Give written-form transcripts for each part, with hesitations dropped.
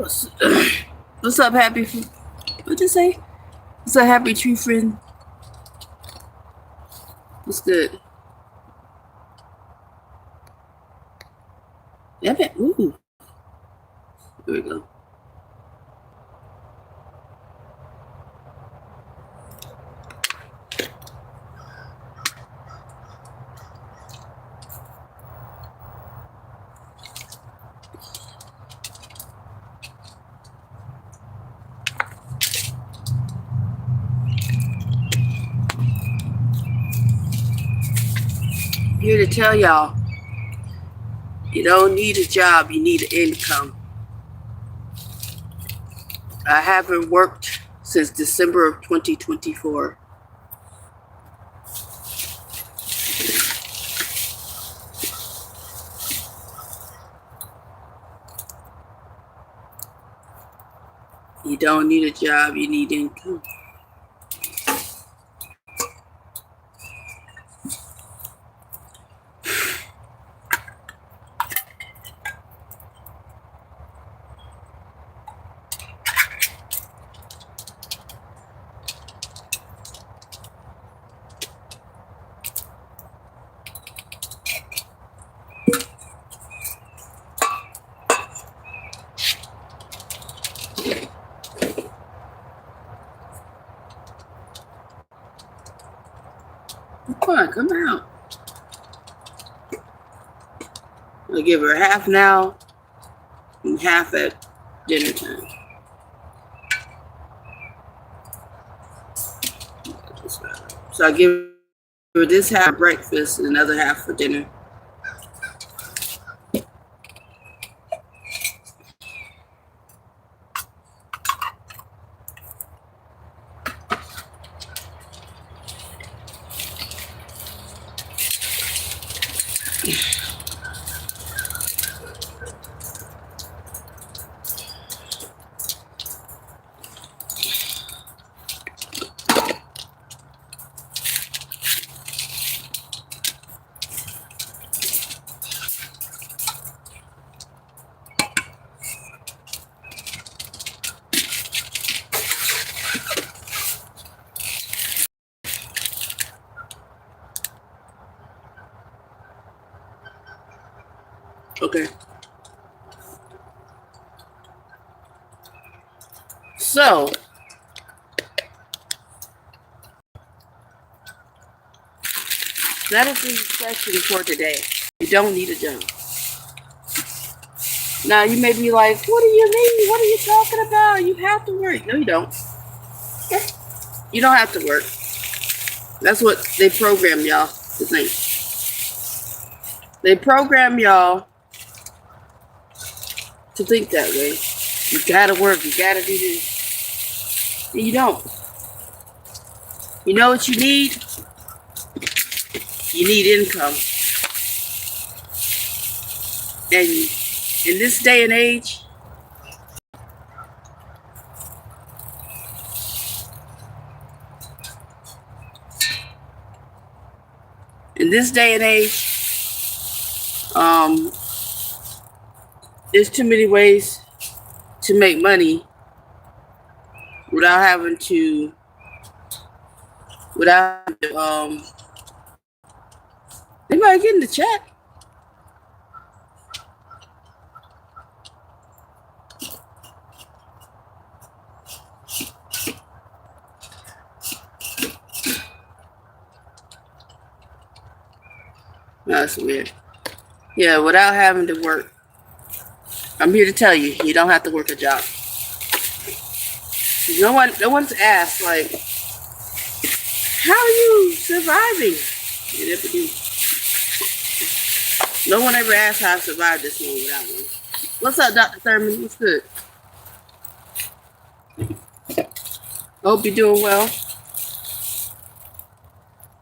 What's up, happy? What'd you say? What's up, happy tree friend? What's good? Yeah, man. Ooh. There we go. Here to tell y'all, you don't need a job, you need an income. I haven't worked since December of 2024. You don't need a job, you need income. Come out. I'll give her half now and half at dinner time. So I give her this half for breakfast and another half for dinner. Okay. So, that is the session for today. You don't need a job. Now, you may be like, what do you mean? What are you talking about? You have to work. No, you don't. You don't have to work. That's what they program y'all to think. They program y'all to think that way. You gotta work. You gotta do this. And you don't. You know what you need? You need income. And in this day and age, there's too many ways to make money without having to anybody get in the chat? No, that's weird. Yeah, without having to work. I'm here to tell you, you don't have to work a job. No one's asked, like, how are you surviving? You never do. No one ever asked how I survived this one without one. What's up, Dr. Thurman? What's good? Hope you're doing well.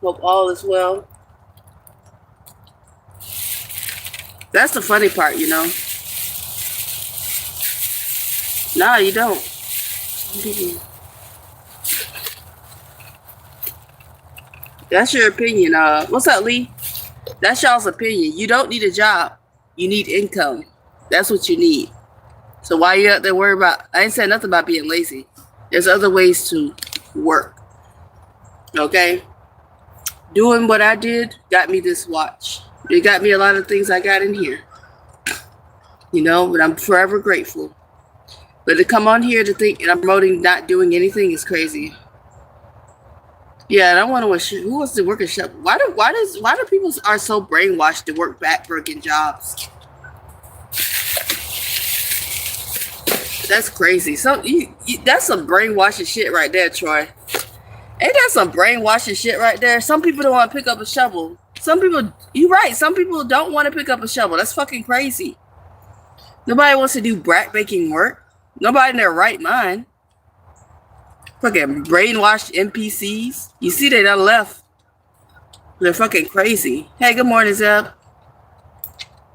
Hope all is well. That's the funny part, you know. No, you don't. That's your opinion. What's up, Lee? That's y'all's opinion. You don't need a job. You need income. That's what you need. So why you out there worried about? I ain't said nothing about being lazy. There's other ways to work. Okay, doing what I did got me this watch. It got me a lot of things I got in here. You know, but I'm forever grateful. But to come on here to think and I'm promoting not doing anything is crazy. Yeah, and I wonder who wants to work a shop. Why do people are so brainwashed to work backbreaking jobs? That's crazy. So that's some brainwashing shit right there, Troy. Ain't that some brainwashing shit right there? Some people don't want to pick up a shovel. Some people, you're right. Some people don't want to pick up a shovel. That's fucking crazy. Nobody wants to do backbreaking work. Nobody in their right mind. Fucking brainwashed NPCs. You see they done left. They're fucking crazy. Hey, good morning, Zeb.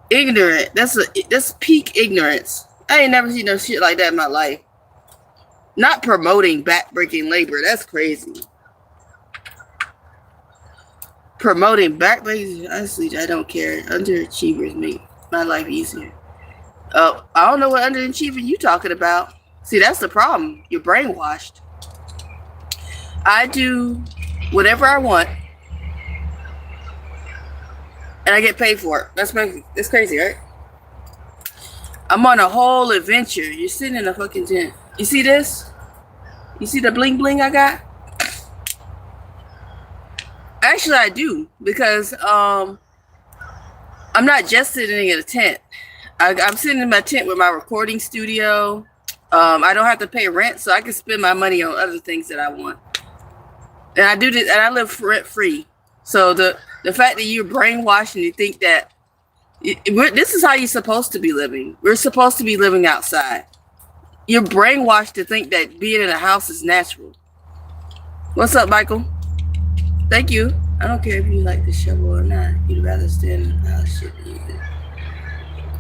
Ignorant. That's peak ignorance. I ain't never seen no shit like that in my life. Not promoting backbreaking labor. That's crazy. Promoting backbreaking. Honestly, I don't care. Underachievers make my life easier. I don't know what underachieving you talking about. See, that's the problem. You're brainwashed. I do whatever I want, and I get paid for it. That's crazy, right? I'm on a whole adventure. You're sitting in a fucking tent. You see this? You see the bling bling I got? Actually, I do, because I'm not just sitting in a tent. I'm sitting in my tent with my recording studio. I don't have to pay rent, so I can spend my money on other things that I want. And I do this, and I live rent free. So the fact that you're brainwashed and you think that this is how you're supposed to be living. We're supposed to be living outside. You're brainwashed to think that being in a house is natural. What's up, Michael? Thank you. I don't care if you like the shovel or not. You'd rather stand in the house. Shit.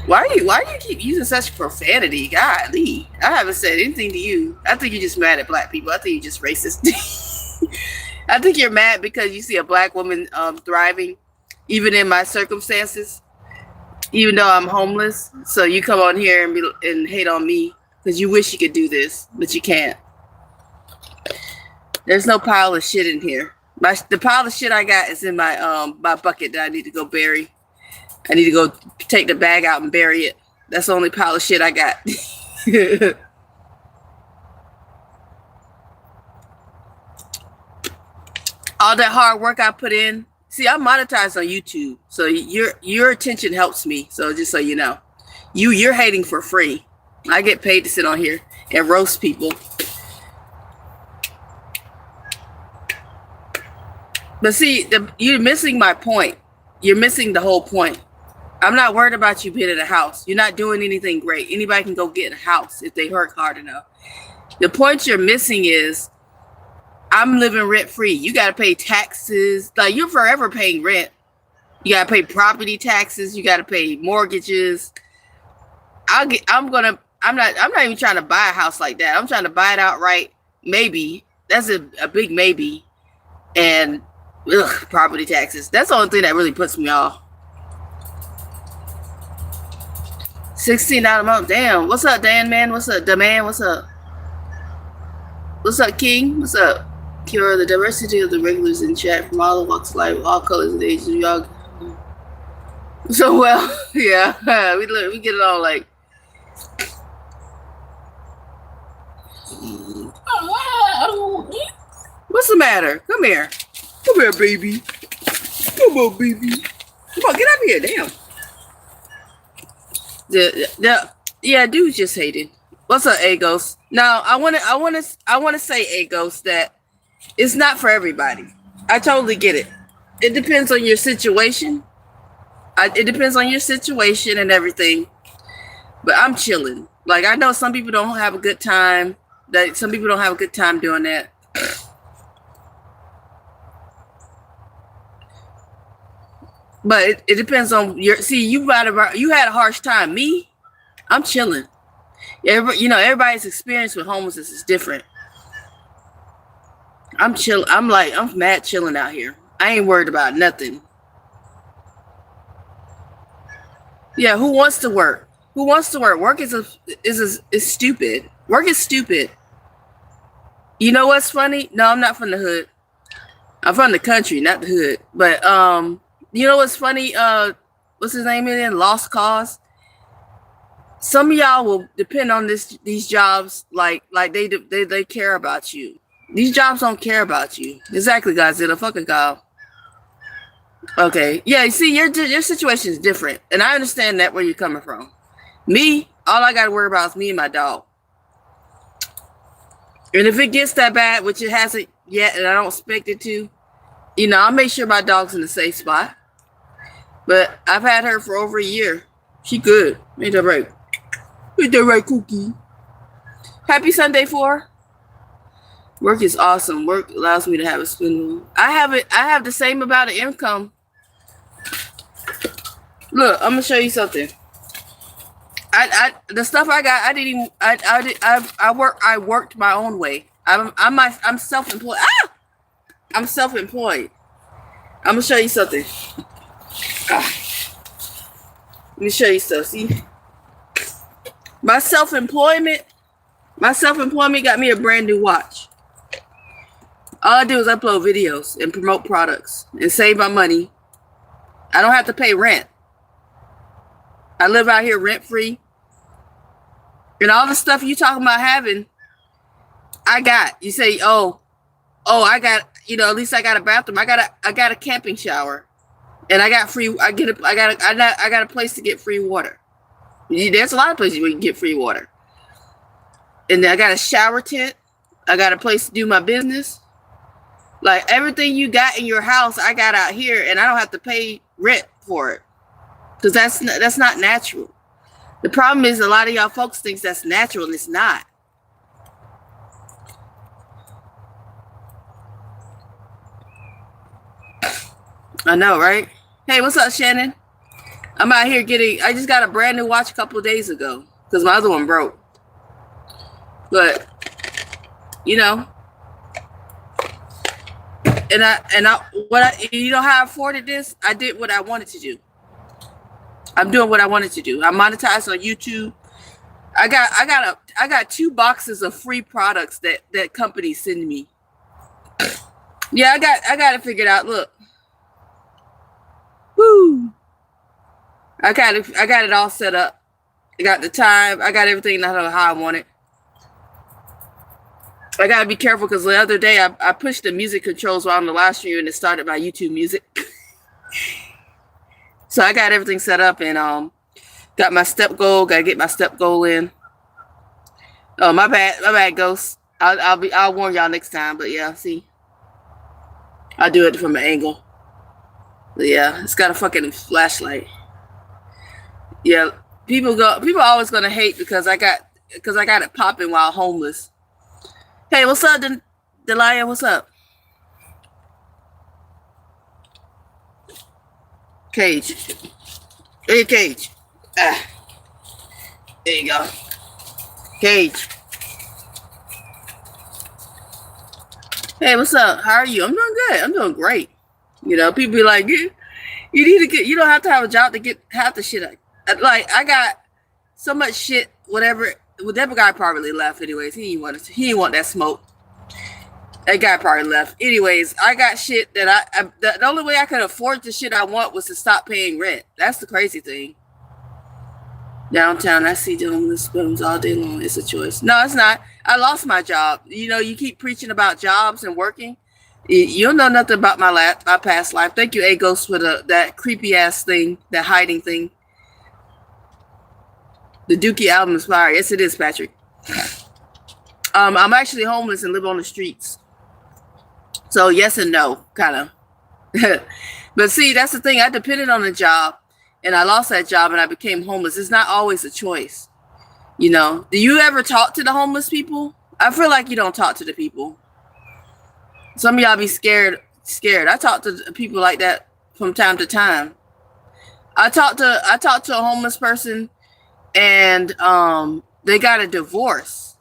Why do you keep using such profanity? Golly, I haven't said anything to you. I think you're just mad at black people. I think you're just racist. I think you're mad because you see a black woman thriving, even in my circumstances, even though I'm homeless. So you come on here and hate on me because you wish you could do this, but you can't. There's no pile of shit in here. The pile of shit I got is in my bucket that I need to go bury. I need to go take the bag out and bury it. That's the only pile of shit I got. All that hard work I put in. See, I'm monetized on YouTube, so your attention helps me. So just so you know, you're hating for free. I get paid to sit on here and roast people. But see, you're missing my point. You're missing the whole point. I'm not worried about you being in a house. You're not doing anything great. Anybody can go get a house if they work hard enough. The point you're missing is I'm living rent free. You got to pay taxes. Like, you're forever paying rent. You got to pay property taxes. You got to pay mortgages. I'm not even trying to buy a house like that. I'm trying to buy it outright. Maybe. That's a big maybe. And property taxes. That's the only thing that really puts me off. $16 a month. Damn. What's up, Dan, man? What's up, man? What's up? What's up, King? What's up? Keora, the diversity of the regulars in chat from all walks of life, all colors and ages. Y'all so well. Yeah. We get it all like. What's the matter? Come here. Come here, baby. Come on, baby. Come on, get up here. Damn. Yeah, dude's just hated. What's up, Agos? Now, I wanna say, Agos, that it's not for everybody. I totally get it. It depends on your situation. It depends on your situation and everything. But I'm chilling. Like, I know some people don't have a good time. That some people don't have a good time doing that. But it depends on your. See, you had a harsh time. Me, I'm chilling. Everybody's experience with homelessness is different. I'm chill. I'm mad chilling out here. I ain't worried about nothing. Yeah, who wants to work? Who wants to work? Work is stupid. Work is stupid. You know what's funny? No, I'm not from the hood. I'm from the country, not the hood. But you know what's funny? What's his name again? Lost Cause. Some of y'all will depend on these jobs like they care about you. These jobs don't care about you. Exactly, Godzilla. Fucking God. Okay. Yeah, you see, your situation is different. And I understand that where you're coming from. Me, all I gotta worry about is me and my dog. And if it gets that bad, which it hasn't yet, and I don't expect it to, you know, I'll make sure my dog's in a safe spot. But I've had her for over a year. She good. Ain't that right? Ain't that right, Cookie? Happy Sunday for her. Work is awesome. Work allows me to have a spin. I have the same amount of income. Look, I'm gonna show you something. The stuff I got, I didn't even. I worked my own way. I'm self-employed. Ah! I'm self-employed. I'm gonna show you something. Ah. Let me show you stuff. See, my self-employment got me a brand new watch. All I do is upload videos and promote products and save my money. I don't have to pay rent. I live out here rent-free. And all the stuff you talking about having, I got. You say, I got, you know, at least I got a bathroom. I got a camping shower. And I got free, I got a place to get free water. There's a lot of places where you can get free water. And then I got a shower tent. I got a place to do my business. Like everything you got in your house, I got out here, and I don't have to pay rent for it. Because that's not natural. The problem is a lot of y'all folks thinks that's natural, and it's not. I know, right? Hey, what's up, Shannon? I'm out here I just got a brand new watch a couple of days ago because my other one broke. But, you know, you know how I afforded this? I did what I wanted to do. I'm doing what I wanted to do. I monetized on YouTube. I got 2 boxes of free products that companies send me. Yeah, I got it figured out. Look. Woo. I got it all set up. I got the time. I got everything how I want it. I gotta be careful because the other day I pushed the music controls while on the live stream and it started my YouTube music. So I got everything set up and got my step goal. Gotta get my step goal in. Oh, my bad, Ghost. I'll warn y'all next time. But yeah, see, I'll do it from an angle. But yeah, it's got a fucking flashlight. Yeah, people are always gonna hate because I got it popping while homeless. Hey, what's up, Delia? What's up? Cage. Hey, Cage. Ah. There you go. Cage. Hey, what's up? How are you? I'm doing good. I'm doing great. You know, people be like, you don't have to have a job to get half the shit. Like, I got so much shit, whatever. Well, that guy probably left anyways. He didn't want that smoke. That guy probably left. Anyways, I got shit that the only way I could afford the shit I want was to stop paying rent. That's the crazy thing. Downtown, I see homeless spoons all day long. It's a choice. No, it's not. I lost my job. You know, you keep preaching about jobs and working. You don't know nothing about my past life. Thank you, Agos, for that creepy ass thing, that hiding thing. The Dookie album is fire. Yes, it is, Patrick. I'm actually homeless and live on the streets. So yes and no, kind of. But see, that's the thing. I depended on a job, and I lost that job, and I became homeless. It's not always a choice. You know, do you ever talk to the homeless people? I feel like you don't talk to the people. Some of y'all be scared. I talk to people like that from time to time. I talked to a homeless person, and they got a divorce,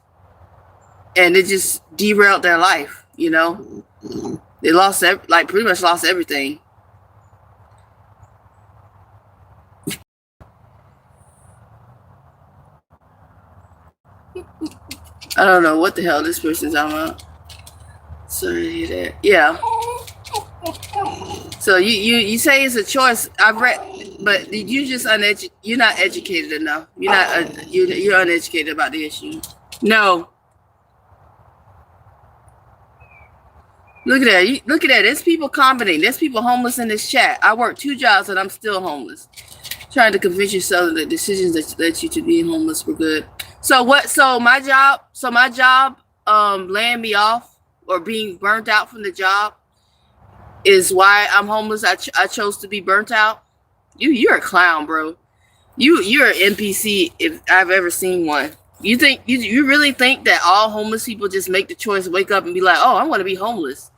and it just derailed their life. You know, they lost pretty much lost everything. I don't know what the hell this person's talking about. Sorry to hear that. Yeah. So you say it's a choice. I've read, but you just uneducated. You're not educated enough. You're not. You're uneducated about the issue. No. Look at that. Look at that. There's people commenting. There's people homeless in this chat. I work 2 jobs and I'm still homeless. Trying to convince yourself that the decisions that led you to being homeless were good. So what? So my job. Laying me off or being burnt out from the job is why I'm homeless. I chose to be burnt out. You're a clown, bro. You're an NPC if I've ever seen one. You think you really think that all homeless people just make the choice to wake up and be like, oh, I want to be homeless?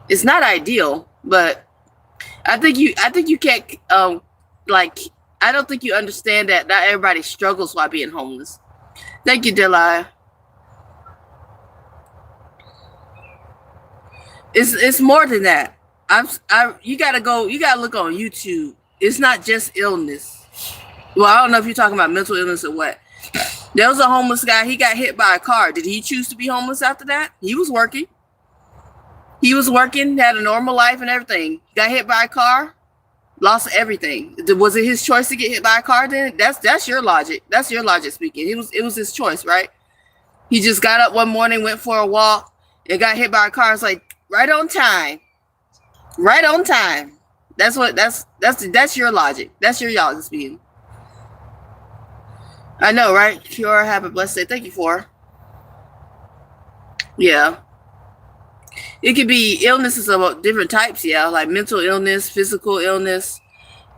It's not ideal, but I think you can't I don't think you understand that not everybody struggles while being homeless. Thank you, Delia. It's more than that. You gotta look on YouTube. It's not just illness. Well, I don't know if you're talking about mental illness or what. There was a homeless guy. He got hit by a car. Did he choose to be homeless after that? He was working. Had a normal life and everything. Got hit by a car, lost everything. Was it his choice to get hit by a car then? That's your logic. That's your logic speaking. It was his choice, right? He just got up one morning, went for a walk, and got hit by a car. It's like right on time. Right on time. That's your logic. That's your logic speaking. I know, right? Keora, have a blessed day. Thank you for. Yeah. It could be illnesses of different types, yeah, like mental illness, physical illness,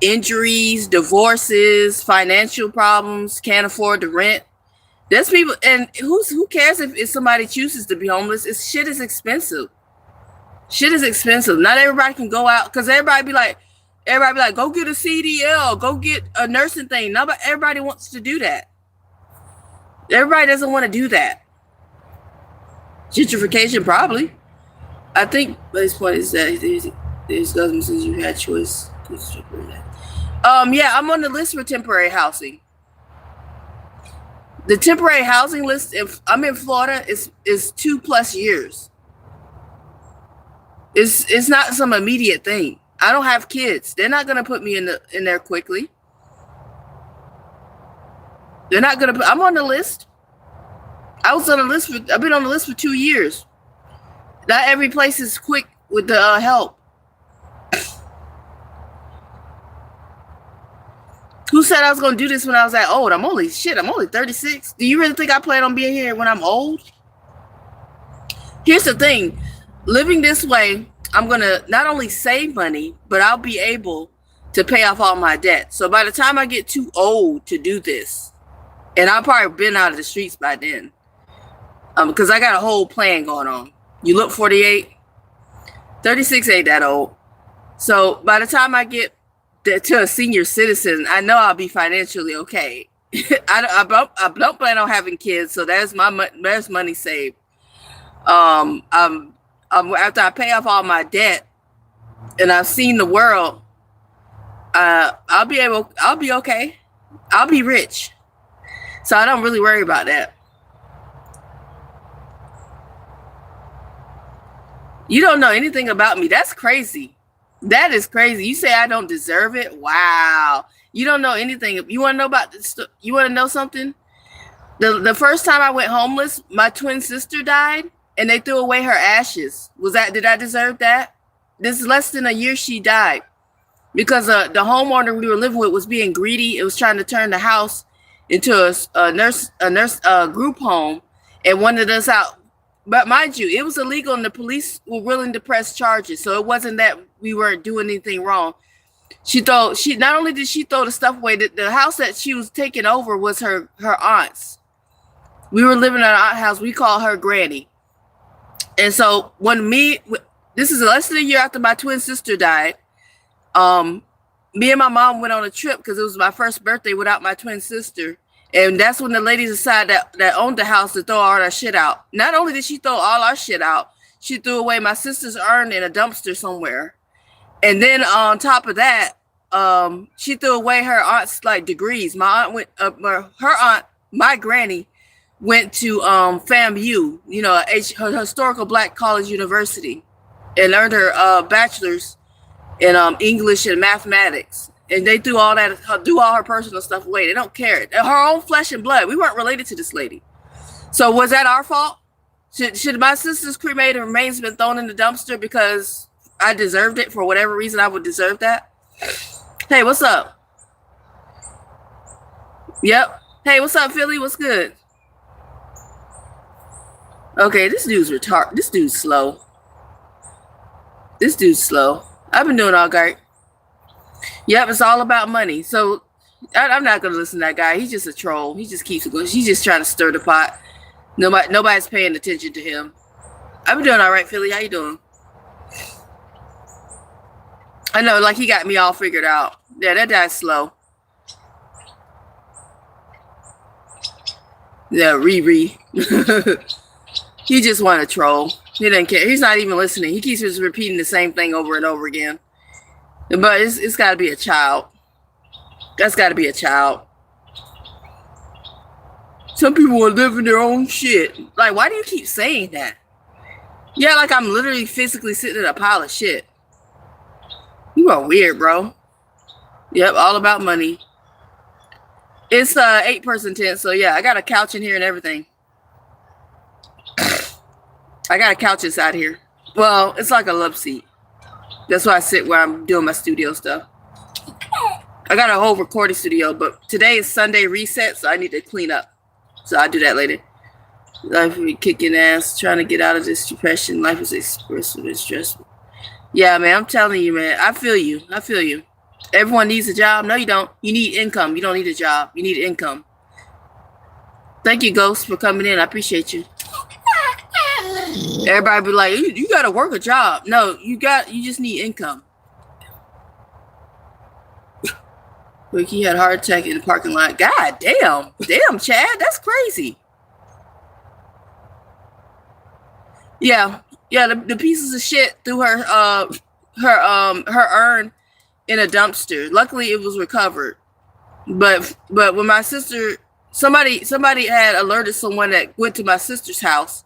injuries, divorces, financial problems, can't afford the rent. There's people, and who cares if somebody chooses to be homeless? Shit is expensive. Shit is expensive. Not everybody can go out because everybody be like, go get a CDL, go get a nursing thing. Everybody wants to do that. Everybody doesn't want to do that. Gentrification, probably. I think his point is that his government says you had choice. Yeah, I'm on the list for temporary housing. The temporary housing list, if I'm in Florida, is 2+ years. It's not some immediate thing. I don't have kids. They're not gonna put me in there quickly. They're not gonna put. I'm on the list. I've been on the list for 2 years. Not every place is quick with the help. Who said I was going to do this when I was that old? I'm only 36. Do you really think I plan on being here when I'm old? Here's the thing. Living this way, I'm going to not only save money, but I'll be able to pay off all my debt. So by the time I get too old to do this, and I've probably been out of the streets by then, because I got a whole plan going on. You look 48, 36 ain't that old. So by the time I get to a senior citizen, I know I'll be financially okay. I don't plan on having kids, so there's money saved. After I pay off all my debt and I've seen the world, I'll be okay. I'll be rich. So I don't really worry about that. You don't know anything about me. That's crazy. That is crazy. You say I don't deserve it? Wow. You don't know anything. You want to know about this? You want to know something? The first time I went homeless, my twin sister died and they threw away her ashes. Did I deserve that? This is less than a year she died because the homeowner we were living with was being greedy. It was trying to turn the house into a nurse group home and wanted us out. But mind you, it was illegal and the police were willing to press charges. So it wasn't that we weren't doing anything wrong. Not only did she throw the stuff away, the house that she was taking over was her aunt's. We were living in our aunt's house. We call her Granny. And so this is less than a year after my twin sister died. Me and my mom went on a trip because it was my first birthday without my twin sister. And that's when the ladies decided that owned the house to throw all our shit out. Not only did she throw all our shit out, she threw away my sister's urn in a dumpster somewhere. And then on top of that, she threw away her aunt's degrees. My aunt my granny went to FAMU, you know, her historical black college university, and earned her bachelor's in English and mathematics. And they threw all her personal stuff away. They don't care. Her own flesh and blood. We weren't related to this lady. So was that our fault? Should my sister's cremated remains been thrown in the dumpster because I deserved it for whatever reason? I would deserve that. Hey, what's up? Yep. Hey, what's up, Philly? What's good? Okay, this dude's retarded. This dude's slow. This dude's slow. I've been doing all right. Yep, it's all about money. So I'm not gonna listen to that guy. He's just a troll. He just keeps going. He's just trying to stir the pot. Nobody's paying attention to him. I've been doing all right, Philly. How you doing? I know, like he got me all figured out. Yeah, that guy's slow. Yeah, Riri. He just want to troll. He doesn't care. He's not even listening. He keeps just repeating the same thing over and over again. But it's got to be a child. That's got to be a child. Some people are living their own shit. Like, why do you keep saying that? Yeah, like I'm literally physically sitting in a pile of shit. You are weird, bro. Yep, all about money. It's 8-person tent, so yeah, I got a couch in here and everything. I got a couch inside here. Well, it's like a love seat. That's why I sit where I'm doing my studio stuff. I got a whole recording studio, but today is Sunday reset, so I need to clean up. So I'll do that later. Life will be kicking ass, trying to get out of this depression. Life is expressive and stressful. Yeah, man, I'm telling you, man. I feel you. I feel you. Everyone needs a job. No, you don't. You need income. You don't need a job. You need income. Thank you, Ghost, for coming in. I appreciate you. Everybody be like, you got to work a job. No, you just need income. Look, he had a heart attack in the parking lot. God damn. Damn, Chad. That's crazy. Yeah. Yeah, the pieces of shit threw her urn in a dumpster. Luckily, it was recovered. But when my sister, somebody had alerted someone that went to my sister's house.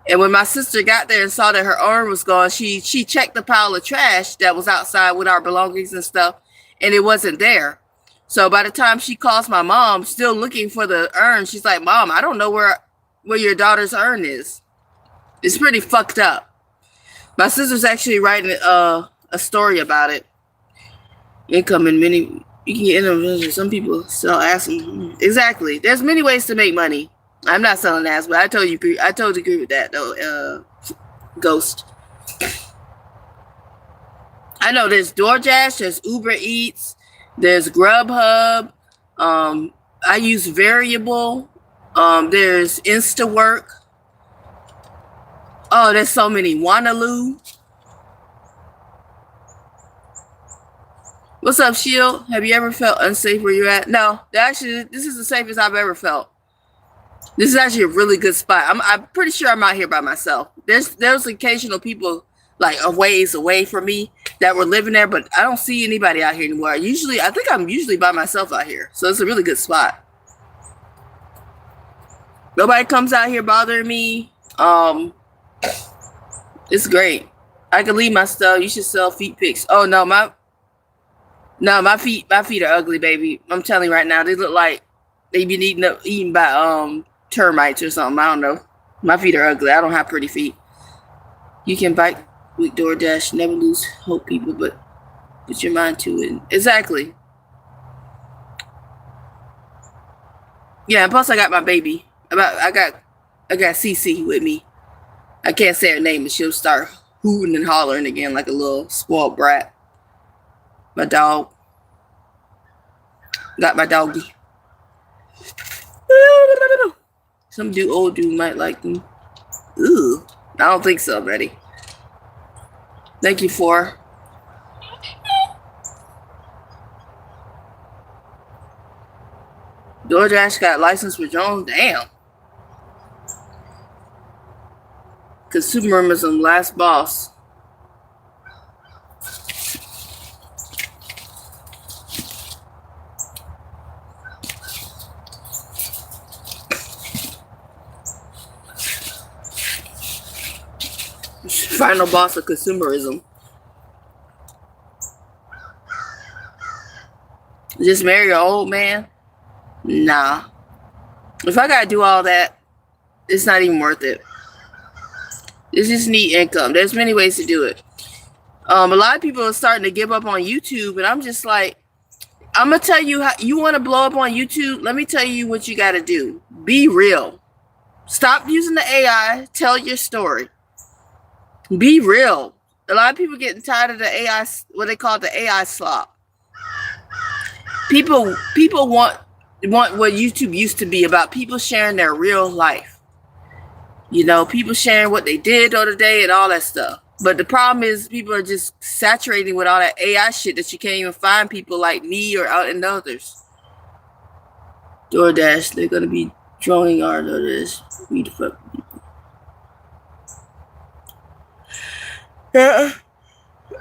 And when my sister got there and saw that her urn was gone, she checked the pile of trash that was outside with our belongings and stuff, and it wasn't there. So by the time she calls my mom, still looking for the urn, she's like, Mom, I don't know where your daughter's urn is. It's pretty fucked up. My sister's actually writing a story about it. Income in many, you can get in. Some people sell ass. Exactly. There's many ways to make money. I'm not selling ass, but I totally agree with that though. Ghost. I know there's DoorDash, there's Uber Eats, there's Grubhub. I use Variable. There's InstaWork. Oh, there's so many. Wanaloo. What's up, Shield? Have you ever felt unsafe where you're at? No, actually, this is the safest I've ever felt. This is actually a really good spot. I'm pretty sure I'm out here by myself. There's occasional people like a ways away from me that were living there, but I don't see anybody out here anymore. I think I'm usually by myself out here, so it's a really good spot. Nobody comes out here bothering me. It's great. I can leave my stuff. You should sell feet pics. Oh no, my feet are ugly, baby. I'm telling you right now, they look like they've been eaten by termites or something. I don't know. My feet are ugly. I don't have pretty feet. You can bite with DoorDash. Never lose hope, people, but put your mind to it. Exactly. Yeah, and plus I got my baby. I got CC with me. I can't say her name, but she'll start hooting and hollering again like a little spoiled brat. My dog. Got my doggy. Some old dude might like them. Ooh, I don't think so, buddy. Thank you for. DoorDash got licensed with Jones. Damn. Consumerism, last boss. Final boss of consumerism. Just marry an old man? Nah. If I gotta do all that, it's not even worth it. It's just need income. There's many ways to do it. A lot of people are starting to give up on YouTube, and I'm just like, I'm gonna tell you how you want to blow up on YouTube. Let me tell you what you got to do. Be real. Stop using the AI. Tell your story. Be real. A lot of people getting tired of the AI, what they call the AI slop. People want what YouTube used to be about, people sharing their real life. You know, people sharing what they did the other day and all that stuff. But the problem is people are just saturating with all that AI shit that you can't even find people like me or out and others. DoorDash, they're going to be drawing our DoorDash. We the fuck people.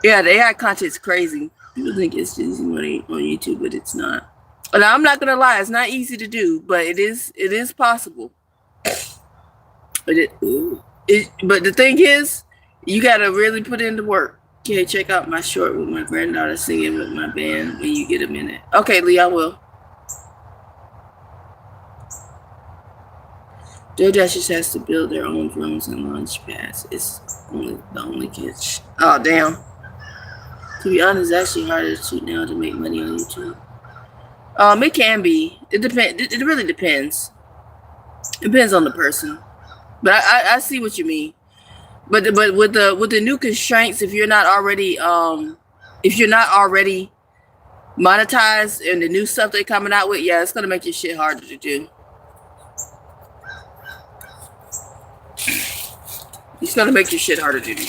Yeah, the AI content's crazy. People think it's easy money on YouTube, but it's not. And I'm not going to lie, it's not easy to do, but it is possible. But the thing is, you gotta really put in the work. Okay, check out my short with my granddaughter singing with my band when you get a minute. Okay, Lee, I will. DoorDash just has to build their own drones and launch pads. It's the only catch. Oh, damn. To be honest, it's actually harder now to make money on YouTube. It can be. It depends. It really depends. It depends on the person. But I see what you mean. But with the new constraints, if you're not already monetized and the new stuff they're coming out with, yeah, it's gonna make your shit harder to do. It's gonna make your shit harder to do.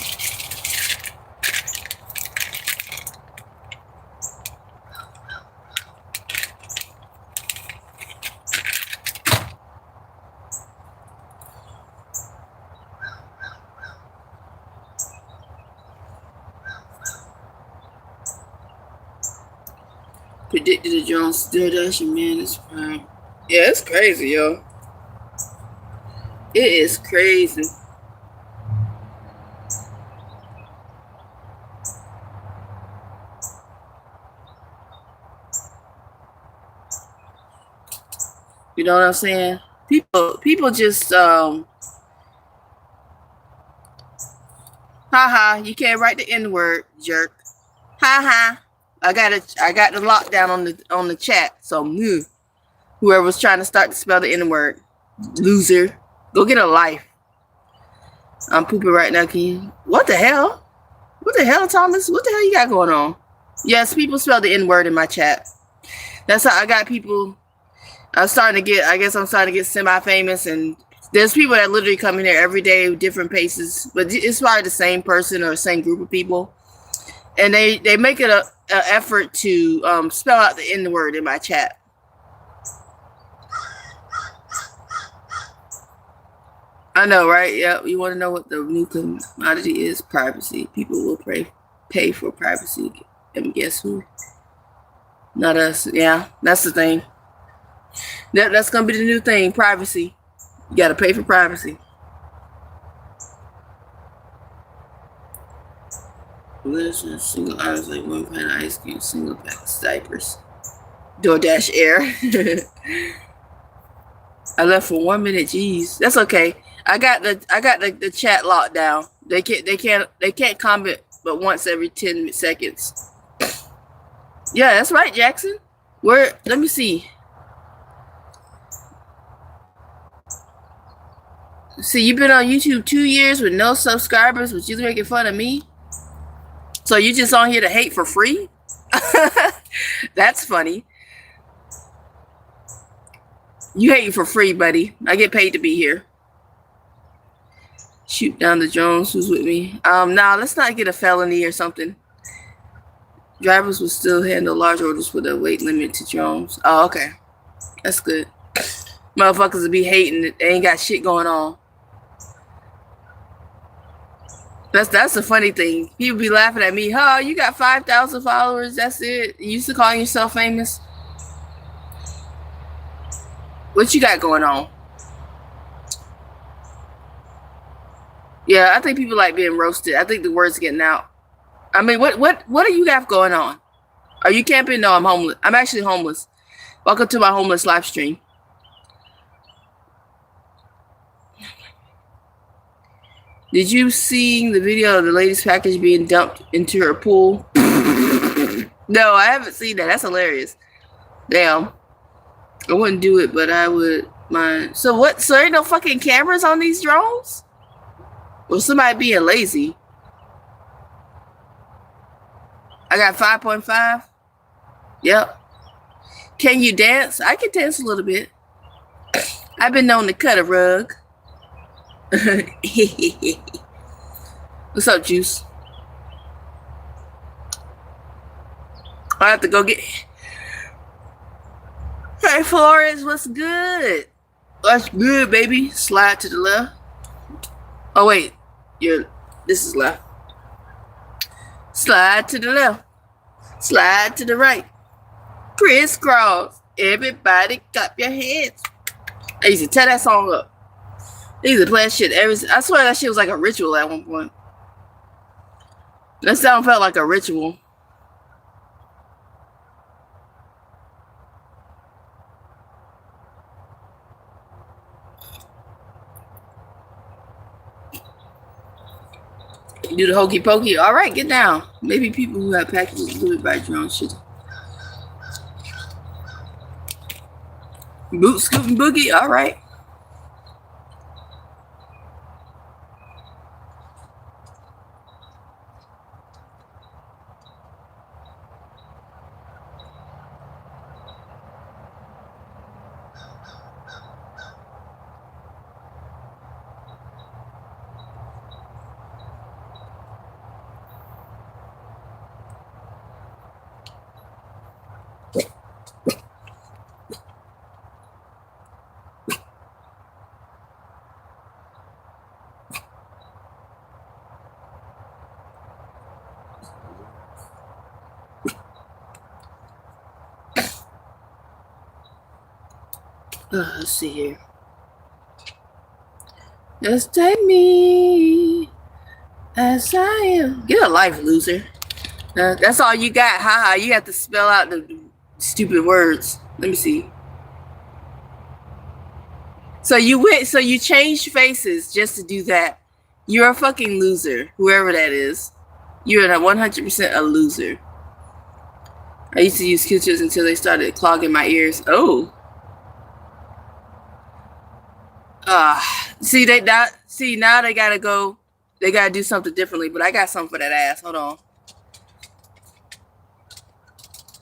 Predicted the Jones DoorDash, man, it's fine. Yeah, it's crazy, yo. It is crazy. You know what I'm saying? People just haha, you can't write the N-word, jerk. Haha. I got the lockdown on the chat. So whoever's trying to start to spell the N-word, loser, go get a life. I'm pooping right now. Can you? What the hell? What the hell, Thomas? What the hell you got going on? Yes, people spell the N-word in my chat. That's how I got people. I'm starting to get semi-famous, and there's people that literally come in here every day with different paces, but it's probably the same person or the same group of people. And they make it an effort to spell out the N-word in my chat. I know, right? Yeah, you want to know what the new commodity is? Privacy. People will pay for privacy. And guess who? Not us. Yeah, that's the thing. That's going to be the new thing, privacy. You got to pay for privacy. Listen, single items like 1 pint of ice cream, single pack of diapers. DoorDash Air. I left for 1 minute. Jeez, that's okay. I got the chat locked down. They can't comment but once every 10 seconds. Yeah, that's right, Jackson. Let me see. See, you've been on YouTube 2 years with no subscribers, but you're making fun of me. So you just on here to hate for free? That's funny. You hating for free, buddy. I get paid to be here. Shoot down the drones. Who's with me? Now let's not get a felony or something. Drivers will still handle large orders with a weight limit to drones. Oh, okay. That's good. Motherfuckers will be hating it. They ain't got shit going on. That's the funny thing. People be laughing at me. Oh, you got 5,000 followers. That's it. You used to calling yourself famous. What you got going on? Yeah, I think people like being roasted. I think the word's getting out. I mean, what do you have going on? Are you camping? No, I'm homeless. I'm actually homeless. Welcome to my homeless live stream. Did you see the video of the lady's package being dumped into her pool? No, I haven't seen that. That's hilarious. Damn. I wouldn't do it, but I would mind. So what? So there ain't no fucking cameras on these drones? Or somebody being lazy? I got 5.5. Yep. Can you dance? I can dance a little bit. I've been known to cut a rug. What's up, Juice? I have to go get. Hey, Flores, what's good? What's good, baby? Slide to the left. Oh wait, this is left. Slide to the left. Slide to the right. Crisscross. Everybody clap your hands. I used to tear that song up. I used to play that shit I swear that shit was like a ritual at one point. That sound felt like a ritual. You do the hokey pokey. All right, get down. Maybe people who have packages do it by drone shit. Boot scooting boogie. All right. Let's see here. Just take me as I am. Get a life, loser. That's all you got. Haha. You have to spell out the stupid words. Let me see. So you changed faces just to do that. You're a fucking loser, whoever that is. You're 100% a loser. I used to use Q-tips until they started clogging my ears. Oh. Now they gotta go. They gotta do something differently. But I got something for that ass. Hold on.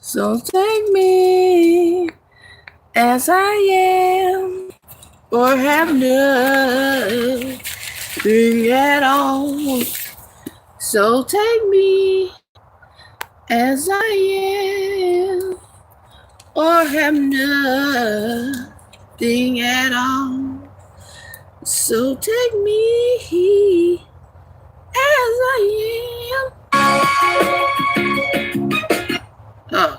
So take me as I am, or have nothing at all. So take me as I am, or have nothing at all. So take me as I am. Oh.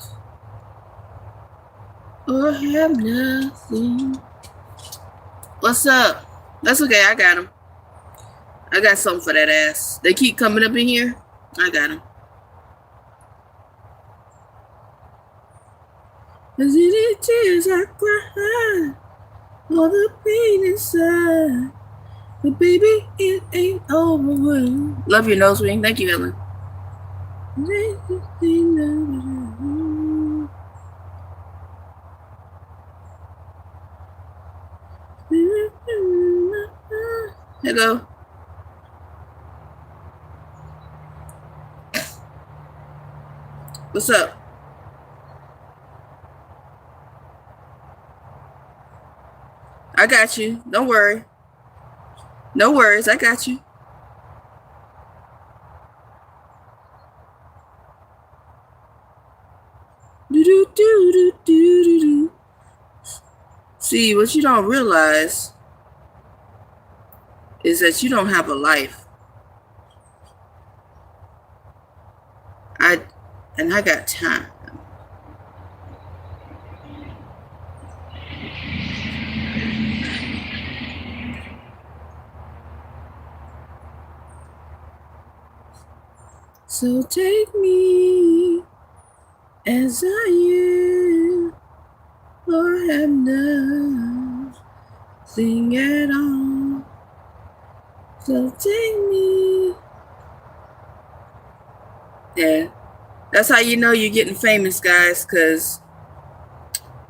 Or have nothing. What's up? That's okay, I got him. I got something for that ass. They keep coming up in here. I got him. As it tears I cry, all the pain inside. But baby, it ain't over. Love your nose ring. Thank you, Helen. Hello. What's up? I got you. Don't worry. No worries. I got you. Do. See, what you don't realize is that you don't have a life. I got time. So take me as I am, or have nothing at all. So take me. Yeah, that's how you know you're getting famous, guys, because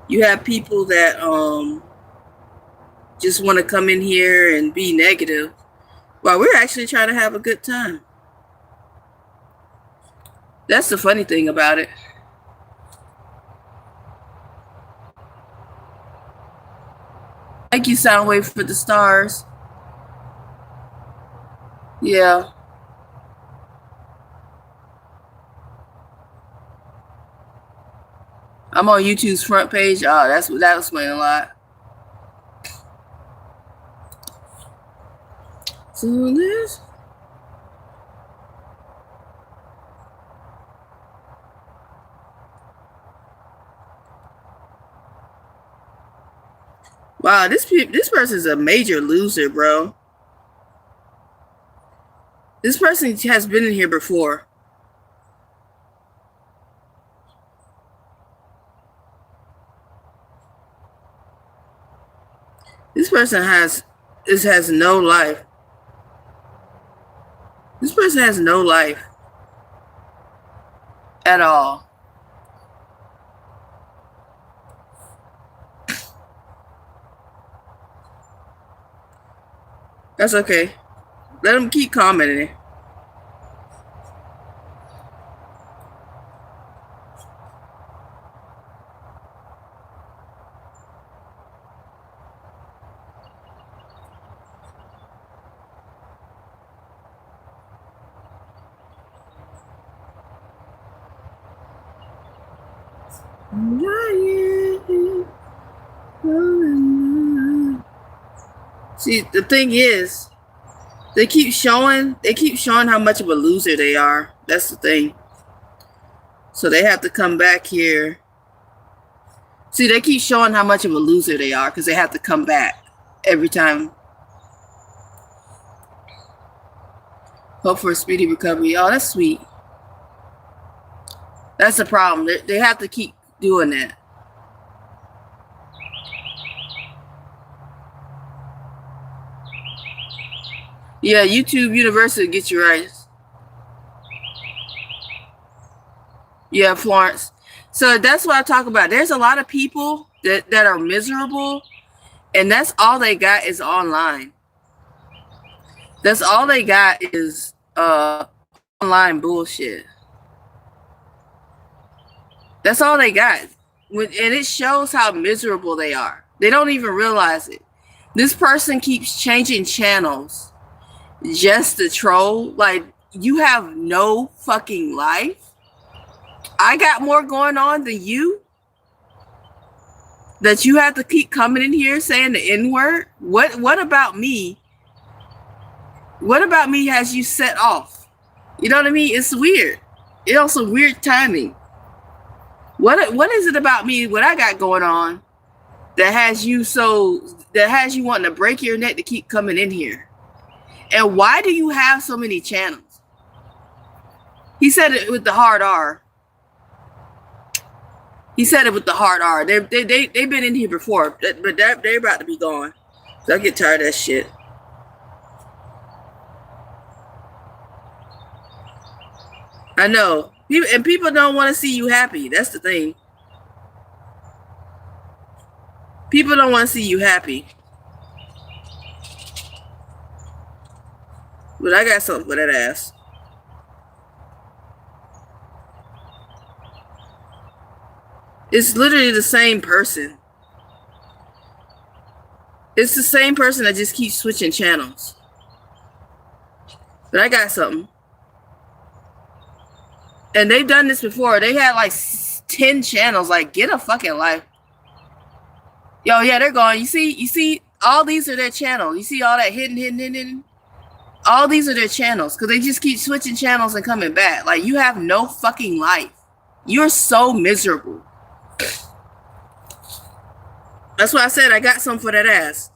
you have people that just want to come in here and be negative while we're actually trying to have a good time. That's the funny thing about it. Thank you, Soundwave, for the stars. Yeah. I'm on YouTube's front page. Oh, that explains a lot. So this. Wow, this person's a major loser, bro. This person has been in here before. This person has no life. This person has no life at all. That's okay. Let them keep commenting. See, the thing is, they keep showing how much of a loser they are. That's the thing. So they have to come back here. See, they keep showing how much of a loser they are because they have to come back every time. Hope for a speedy recovery. Oh, that's sweet. That's the problem. They have to keep doing that. Yeah, YouTube University gets you right. Yeah, Florence. So that's what I talk about. There's a lot of people that are miserable, and that's all they got is online. That's all they got is online bullshit. That's all they got. And it shows how miserable they are. They don't even realize it. This person keeps changing channels just to troll. Like, you have no fucking life. I got more going on than you. That you have to keep coming in here saying the N-word? What about me? What about me has you set off? You know what I mean? It's weird. It's also weird timing. What is it about me, what I got going on, that has you wanting to break your neck to keep coming in here? And why do you have so many channels? He said it with the hard R. He said it with the hard R. They've been in here before, but they're about to be gone. So I get tired of that shit. I know. And people don't want to see you happy. That's the thing. People don't want to see you happy. But I got something for that ass. It's literally the same person. It's the same person that just keeps switching channels. But I got something. And they've done this before. They had like 10 channels. Like, get a fucking life. Yo, yeah, they're gone. You see, all these are their channels. You see all that hidden. All these are their channels because they just keep switching channels and coming back. Like, you have no fucking life. You're so miserable. That's why I said I got something for that ass.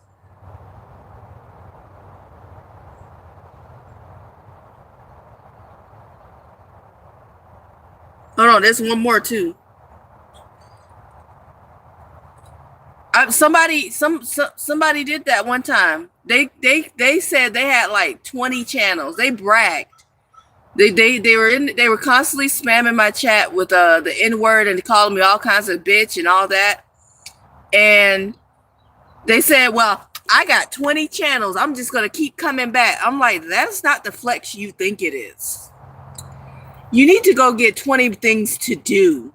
on, there's one more too. Somebody did that one time. They said they had like 20 channels. They bragged. They were constantly spamming my chat with the N-word and calling me all kinds of bitch and all that. And they said, well, I got 20 channels. I'm just gonna keep coming back. I'm like, that's not the flex you think it is. You need to go get 20 things to do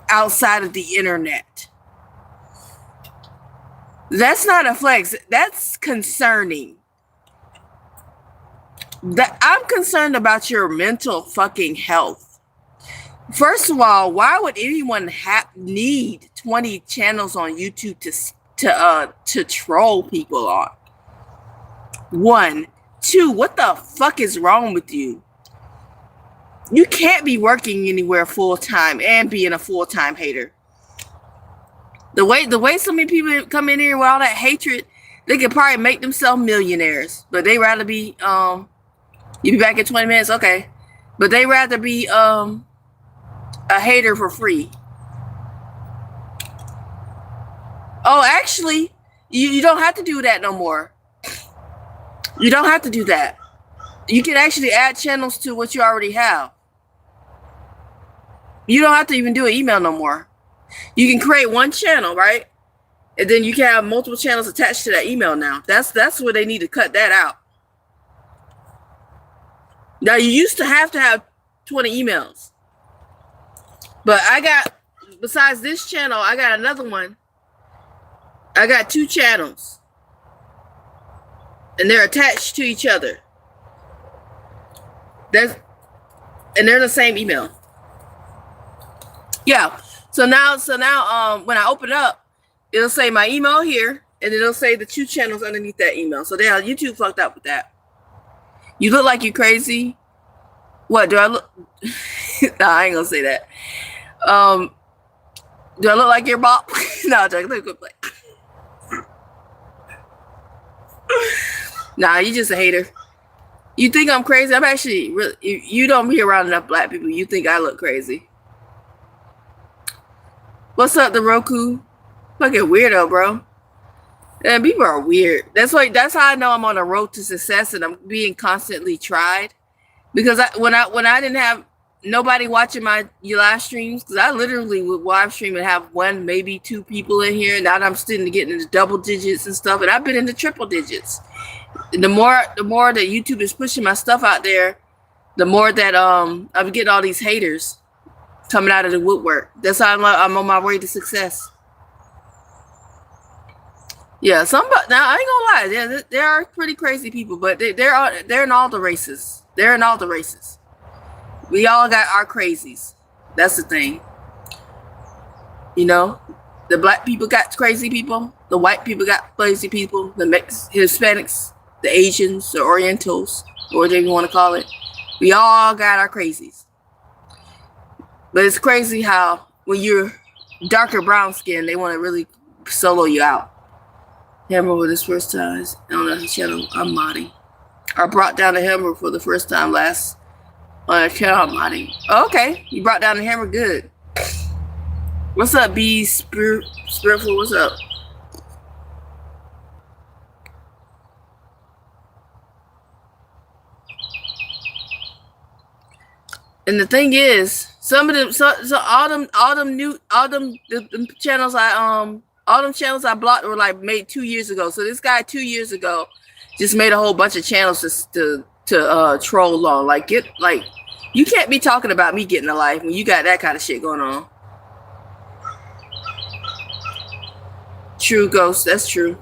outside of the internet. That's not a flex. That's concerning. I'm concerned about your mental fucking health. First of all, why would anyone need 20 channels on YouTube to troll people on? 1, 2, what the fuck is wrong with you? You can't be working anywhere full time and being a full time hater. The way so many people come in here with all that hatred, they could probably make themselves millionaires, but they rather be you be back in 20 minutes, okay? But they rather be a hater for free. Oh, actually, you don't have to do that no more. You don't have to do that. You can actually add channels to what you already have. You don't have to even do an email no more. You can create one channel, right? And then you can have multiple channels attached to that email now. That's where they need to cut that out. Now, you used to have 20 emails. But I got, besides this channel, I got another one. I got 2 channels. And they're attached to each other. And they're the same email. Yeah. So now when I open up, it'll say my email here, and it'll say the 2 channels underneath that email. So YouTube fucked up with that. You look like you crazy. What do I look? No, I ain't gonna say that. Do I look like your bop? No, Jack, look good play. Nah, you just a hater. You think I'm crazy? I'm actually really. You don't be around enough black people. You think I look crazy? What's up, the Roku? Fucking weirdo, bro. And people are weird. That's how I know I'm on a road to success and I'm being constantly tried. Because when I didn't have nobody watching my live streams, because I literally would live stream and have 1, maybe 2 people in here. Now I'm starting to get into double digits and stuff, and I've been into triple digits. And the more that YouTube is pushing my stuff out there, the more that I'm getting all these haters coming out of the woodwork. That's how I'm on my way to success. Yeah, now I ain't gonna lie, there are pretty crazy people, but they're in all the races. They're in all the races. We all got our crazies. That's the thing. You know, the black people got crazy people. The white people got crazy people. The Hispanics, the Asians, the Orientals, or whatever you want to call it. We all got our crazies. But it's crazy how when you're darker brown skin, they want to really solo you out. Hammer with his first time on the channel. I'm modding. I brought down the hammer for the first time last on a channel. I'm modding. Oh, okay, you brought down the hammer. Good. What's up, B Spiritual? What's up? And the thing is, some of them, all them channels all them channels I blocked were like made 2 years ago. So this guy 2 years ago just made a whole bunch of channels to troll on. Like, you can't be talking about me getting a life when you got that kind of shit going on. True, Ghost. That's true.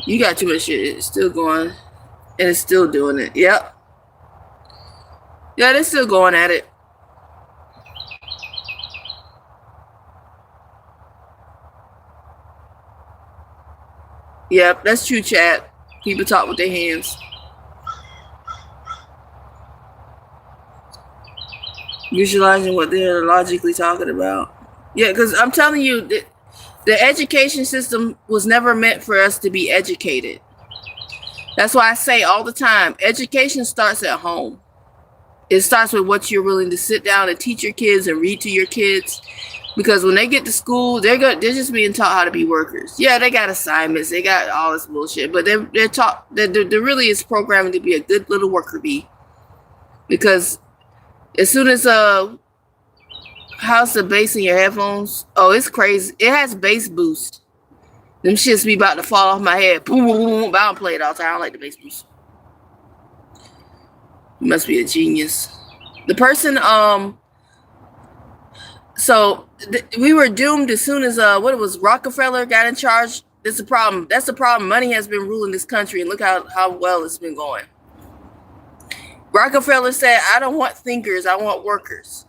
You got too much shit. It's still going. And it's still doing it. Yep. Yeah, they're still going at it. Yep, that's true, chat. People talk with their hands. Visualizing what they're logically talking about. Yeah, because I'm telling you, the education system was never meant for us to be educated. That's why I say all the time, education starts at home. It starts with what you're willing to sit down and teach your kids and read to your kids. Because when they get to school, they're just being taught how to be workers. Yeah, they got assignments, they got all this bullshit, but they're taught that there really is programming to be a good little worker bee. Because as soon as how's the bass in your headphones? Oh, it's crazy. It has bass boost. Them shits be about to fall off my head. Boom, boom, boom. But I don't play it all the time. I don't like the bass boost. You must be a genius. The person, so we were doomed as soon as what it was, Rockefeller got in charge. That's the problem. That's the problem. Money has been ruling this country, and look how well it's been going. Rockefeller said, "I don't want thinkers. I want workers."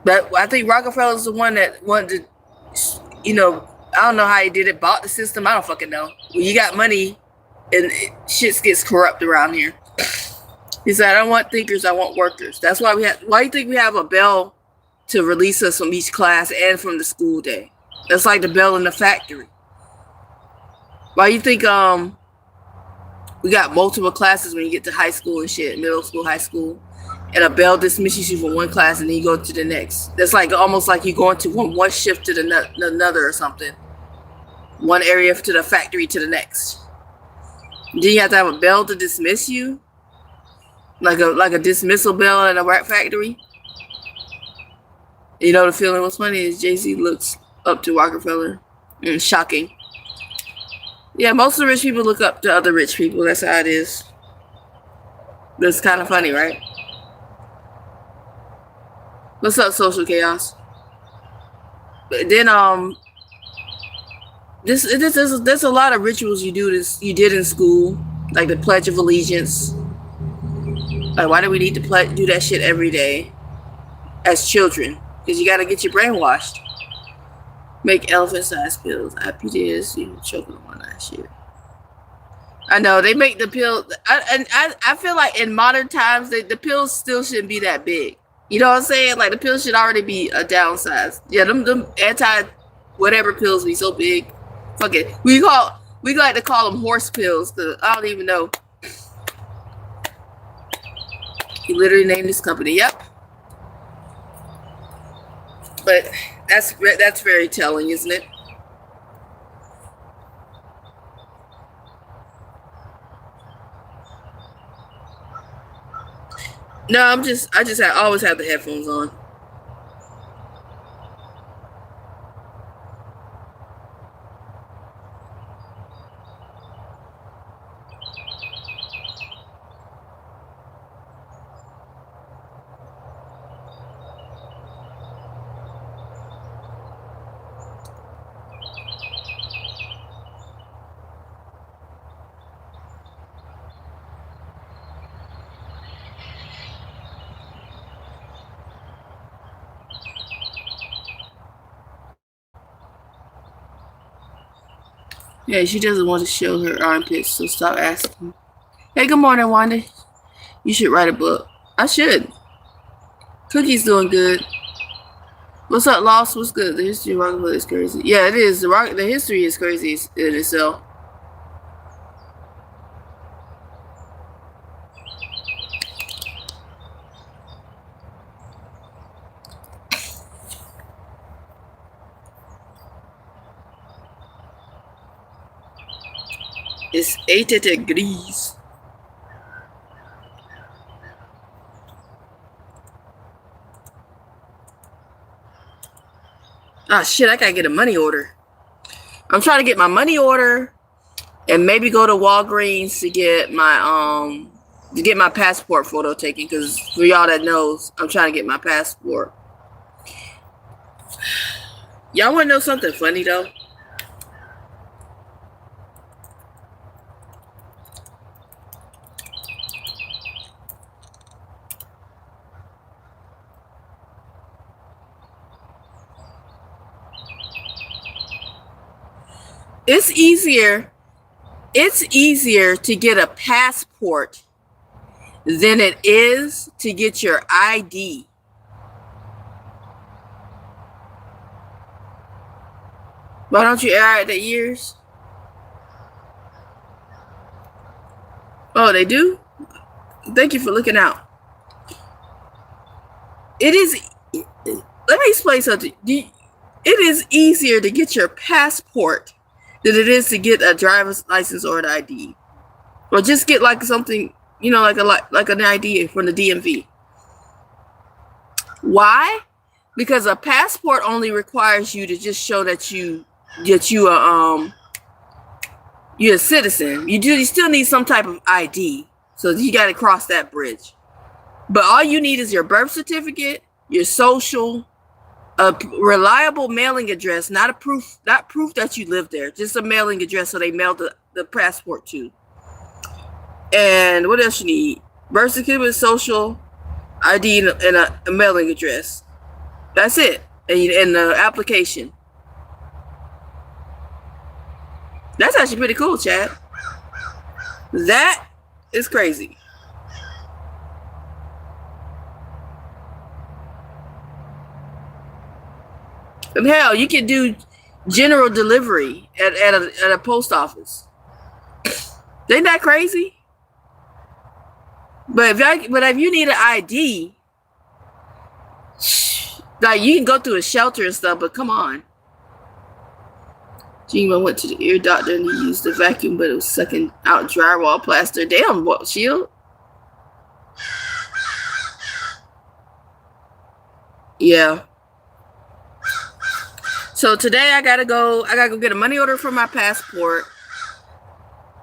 But I think Rockefeller's the one that wanted to, I don't know how he did it. Bought the system. I don't fucking know. When you got money, and shit gets corrupt around here. He said, "I don't want thinkers, I want workers." That's why why do you think we have a bell to release us from each class and from the school day? That's like the bell in the factory. Why do you think we got multiple classes when you get to high school and shit, middle school, high school, and a bell dismisses you from one class and then you go to the next? That's like almost like you going to one shift to another or something. One area to the factory to the next. Then you have to have a bell to dismiss you? Like a dismissal bell in a rat factory. You know the feeling. What's funny is Jay-Z looks up to Rockefeller. Shocking. Yeah, most of the rich people look up to other rich people. That's how it is. But it's kind of funny, right? What's up, social chaos? But then there's a lot of rituals you did in school, like the Pledge of Allegiance. Like, why do we need to do that shit every day as children? Because you got to get your brain washed. Make elephant-sized pills. IPDs, choking on that shit. I know they make the pill. I feel like in modern times, the pills still shouldn't be that big. You know what I'm saying? Like the pills should already be a downsized. Yeah, them anti-whatever pills be so big. Fuck it. We like to call them horse pills because I don't even know. He literally named his company. Yep. But that's very telling, isn't it? No, I always have the headphones on. Yeah, she doesn't want to show her armpits, so stop asking. Hey, good morning, Wanda. You should write a book. I should. Cookie's doing good. What's up, Lost? What's good? The history of Rockefeller is crazy. Yeah, it is. The history is crazy in itself. It's 80 degrees. Ah, shit, I gotta get a money order. I'm trying to get my money order and maybe go to Walgreens to get my passport photo taken, because for y'all that knows, I'm trying to get my passport. Y'all want to know something funny though? It's easier to get a passport than it is to get your ID. Why don't you air out the years? Oh, they do? Thank you for looking out. It is. Let me explain something. It is easier to get your passport than it is to get a driver's license or an ID, or just get like something, you know, like an ID from the DMV. Why? Because a passport only requires you to just show that you're a citizen. You still need some type of ID, so you got to cross that bridge. But all you need is your birth certificate, your social, a reliable mailing address, not proof that you live there, just a mailing address so they mail the passport to. And what else you need? Birth certificate, social, ID, and a mailing address. That's it. And the application. That's actually pretty cool, Chad. That is crazy. And hell, you can do general delivery at a post office. Ain't that crazy? But if you need an ID, like you can go through a shelter and stuff, but come on. Gina went to the ear doctor and he used the vacuum, but it was sucking out drywall plaster. Damn, what shield? Yeah. So today I gotta go get a money order for my passport.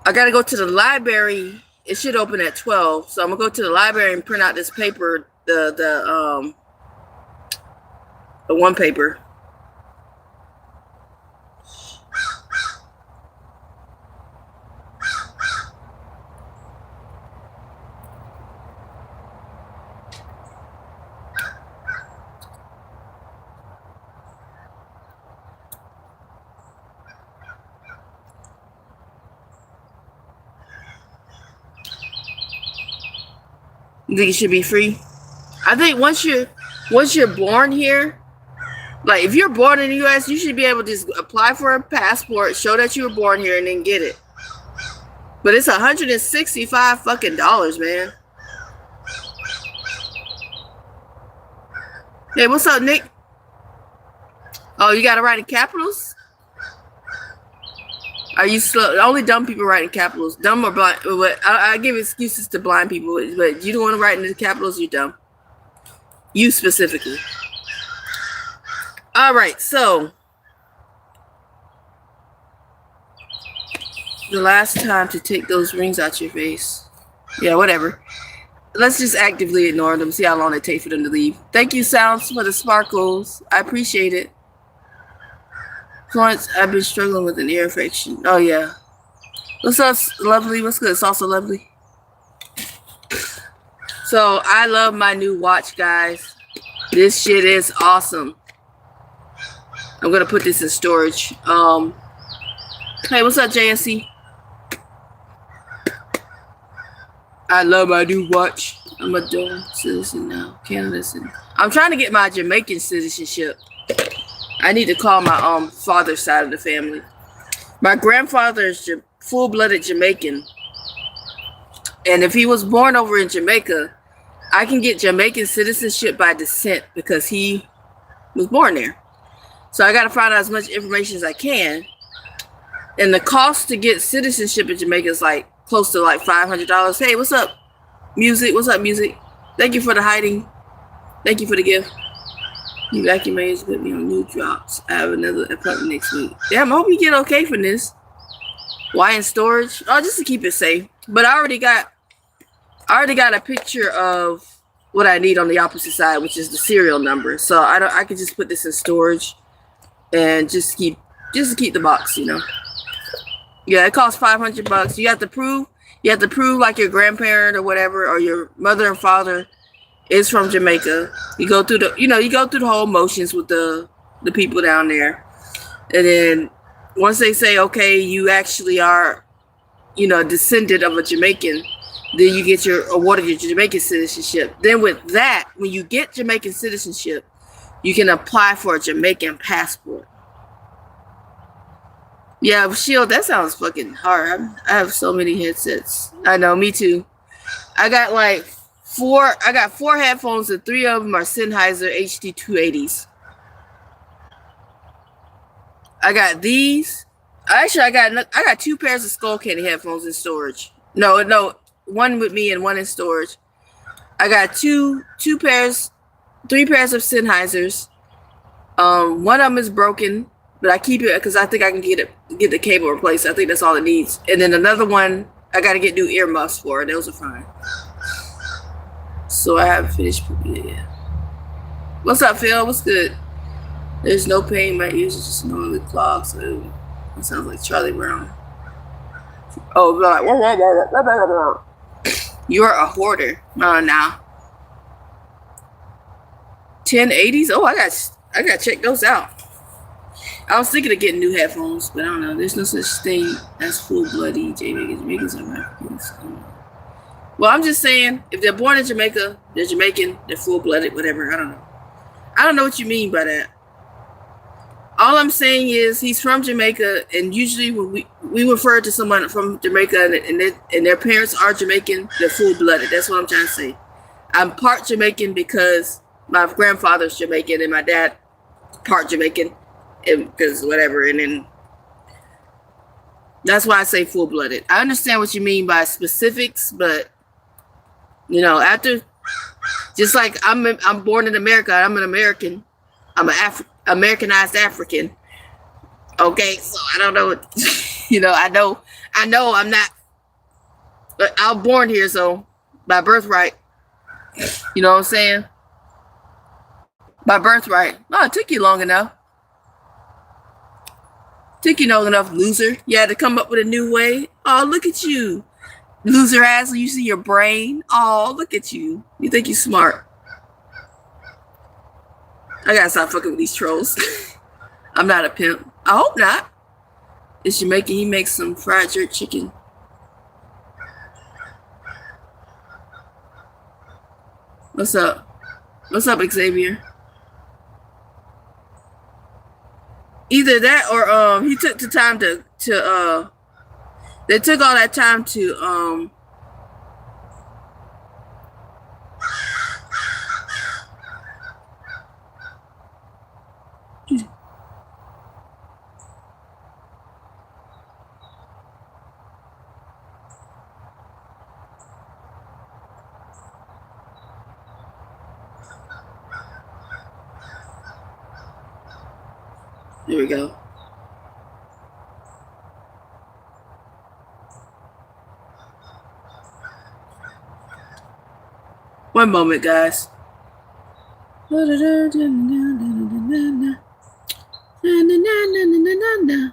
I gotta go to the library. It should open at 12. So I'm gonna go to the library and print out this paper, the one paper. You think it should be free? I think once you're born here, like if you're born in the U.S., you should be able to just apply for a passport, show that you were born here, and then get it. But it's $165 fucking dollars, man. Hey, what's up, Nick? Oh, you gotta write in capitals? Are you slow? Only dumb people write in capitals. Dumb or blind. I give excuses to blind people, but you don't want to write in the capitals, you're dumb. You specifically. All right, so the last time to take those rings out your face. Yeah, whatever. Let's just actively ignore them. See how long it takes for them to leave. Thank you, Sounds, for the sparkles. I appreciate it. Florence, I've been struggling with an ear infection. Oh, yeah. What's up, Lovely? What's good? It's also Lovely. So, I love my new watch, guys. This shit is awesome. I'm going to put this in storage. Hey, what's up, JSC? I love my new watch. I'm a dual citizen now. Canada's in. I'm trying to get my Jamaican citizenship. I need to call my father's side of the family. My grandfather is full-blooded Jamaican. And if he was born over in Jamaica, I can get Jamaican citizenship by descent because he was born there. So I got to find out as much information as I can. And the cost to get citizenship in Jamaica is like close to like $500. Hey, what's up, Music? What's up, Music? Thank you for the hiding. Thank you for the gift. You vacuum maze put me on new drops. I have another appointment next week. Damn, I hope you get okay from this. Why in storage? Oh, just to keep it safe. But I already got a picture of what I need on the opposite side, which is the serial number. So I can just put this in storage and just keep the box, you know. Yeah, it costs $500. You have to prove like your grandparent or whatever, or your mother and father is from Jamaica. You go through the whole motions with the people down there. And then once they say, okay, you actually are, a descendant of a Jamaican, then you get awarded your Jamaican citizenship. Then with that, when you get Jamaican citizenship, you can apply for a Jamaican passport. Yeah, Shield, that sounds fucking hard. I have so many headsets. I know, me too. I got like four. I got 4 headphones, and 3 of them are Sennheiser HD 280s. I got these. Actually, I got 2 pairs of Skull Candy headphones in storage. No, one with me and one in storage. I got 3 pairs of Sennheisers. One of them is broken, but I keep it because I think I can get the cable replaced. I think that's all it needs. And then another one, I got to get new earmuffs for. Those are fine. So I haven't finished. Yeah. What's up, Phil? What's good? There's no pain. My ears are just normally clogged. So it sounds like Charlie Brown. Oh, God. You're a hoarder. Now. 1080s? Oh, I got to check those out. I was thinking of getting new headphones, but I don't know. There's no such thing as full-blooded Jamaicans are Africans. Well, I'm just saying, if they're born in Jamaica, they're Jamaican, they're full-blooded, whatever. I don't know. I don't know what you mean by that. All I'm saying is he's from Jamaica, and usually when we refer to someone from Jamaica and their parents are Jamaican, they're full-blooded. That's what I'm trying to say. I'm part Jamaican because my grandfather's Jamaican and my dad part Jamaican, because whatever. And then that's why I say full-blooded. I understand what you mean by specifics, but after, just like I'm born in America, I'm an American. I'm an Americanized African. Okay, so I don't know what I know I'm not. I was born here, so by birthright. You know what I'm saying? By birthright. Oh, it took you long enough. Took you long enough, loser. You had to come up with a new way. Oh, look at you. Loser ass, you see your brain. Oh, look at you. You think you're smart. I gotta stop fucking with these trolls. I'm not a pimp. I hope not. It's Jamaican. He makes some fried jerk chicken. What's up? What's up, Xavier? Either that or he took the time to they took all that time to There we go. One moment, guys.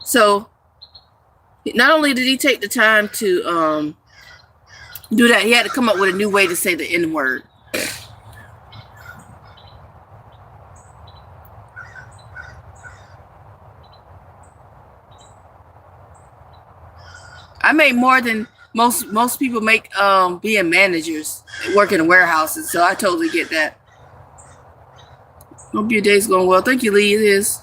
So, not only did he take the time to do that, he had to come up with a new way to say the N word. I made more than most people make being managers, working in warehouses, so I totally get that. Hope your day's going well. Thank you, Lee. It is.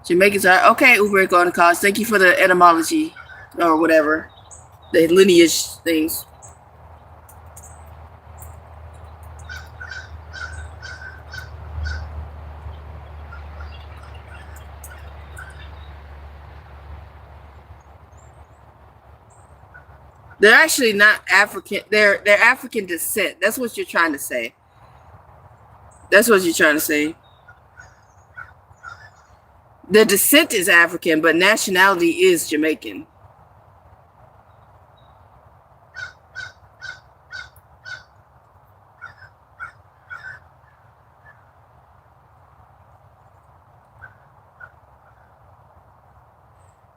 Jamaicans are okay. Uber going to college. Thank you for the etymology or whatever, the lineage things. They're actually not African. They're African descent. That's what you're trying to say. That's what you're trying to say. The descent is African, but nationality is Jamaican.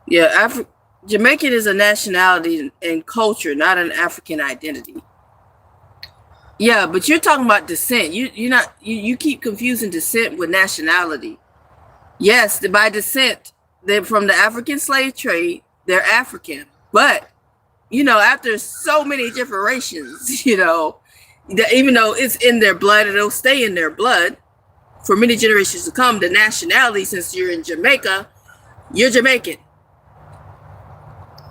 Yeah, Jamaican is a nationality and culture, not an African identity. Yeah, but you're talking about descent. You keep confusing descent with nationality. Yes, by descent, they're from the African slave trade. They're African, but after so many generations, even though it's in their blood, it'll stay in their blood for many generations to come. The nationality, since you're in Jamaica, you're Jamaican.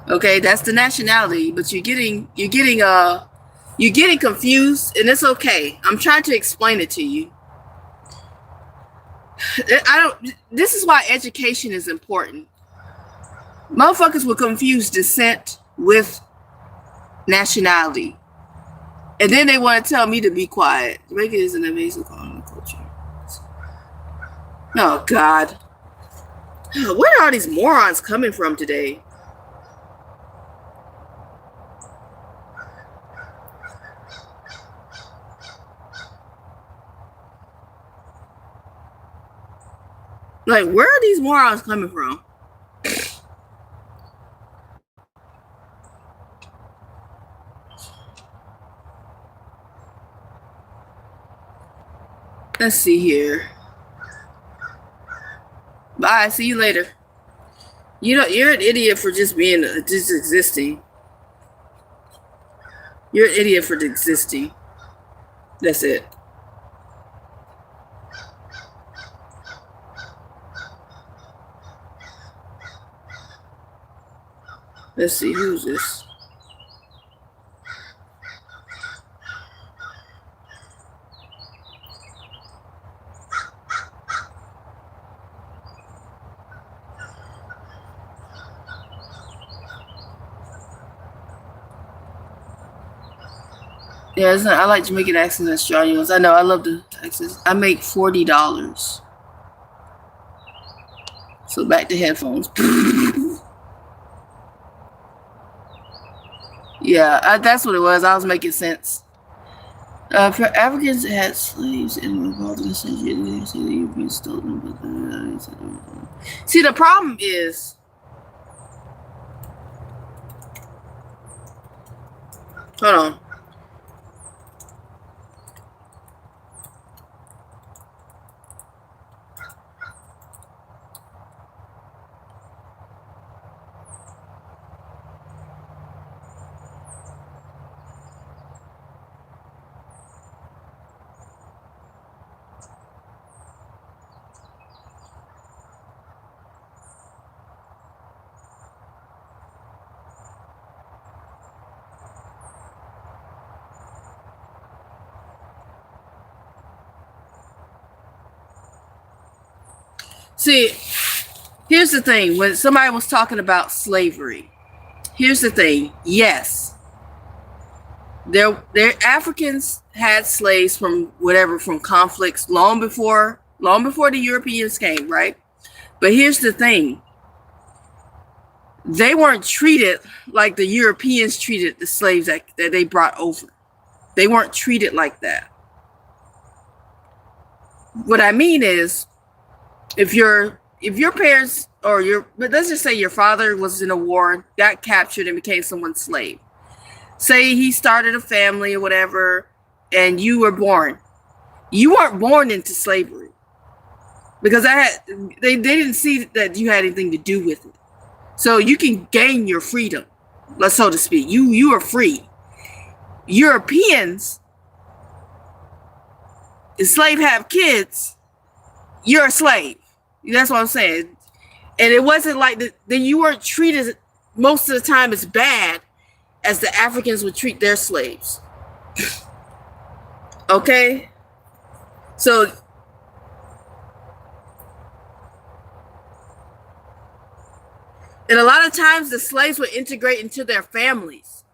Okay, that's the nationality, but you're getting You're getting confused, and it's okay. I'm trying to explain it to you. This is why education is important. Motherfuckers will confuse descent with nationality. And then they want to tell me to be quiet. Jamaica is an amazing culture. Oh, God. Where are these morons coming from today? Like, where are these morons coming from? Let's see here. Bye. See you later. You're an idiot for just existing. You're an idiot for existing. That's it. Let's see, who's this? Yeah, I like Jamaican accents and Australian ones. I know, I love the accents. I make $40. So back to headphones. Yeah, that's what it was. I was making sense. For Africans that had slaves and were involved in the century, they say that you've been stolen. See, the problem is, hold on. See, here's the thing. When somebody was talking about slavery, here's the thing. Yes, their Africans had slaves from conflicts long before the Europeans came, right? But here's the thing. They weren't treated like the Europeans treated the slaves that they brought over. They weren't treated like that. What I mean is, if your parents but let's just say your father was in a war, got captured, and became someone's slave. Say he started a family or whatever, and you were born. You weren't born into slavery because they didn't see that you had anything to do with it. So you can gain your freedom, so to speak. You are free. Europeans, if slave have kids, you're a slave. That's what I'm saying. And it wasn't like that you weren't treated most of the time as bad as the Africans would treat their slaves. Okay? So and a lot of times the slaves would integrate into their families.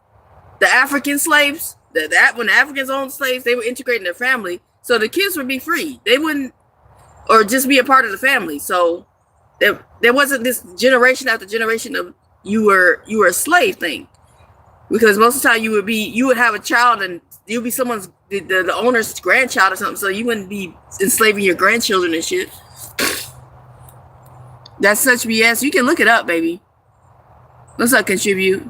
The African slaves, when the Africans owned slaves, they would integrate in their family. So the kids would be free. They wouldn't, or just be a part of the family. So there wasn't this generation after generation of you were a slave thing, because most of the time you would have a child and you'd be someone's the owner's grandchild or something. So you wouldn't be enslaving your grandchildren and shit. That's such BS. You can look it up, baby. Let's not contribute.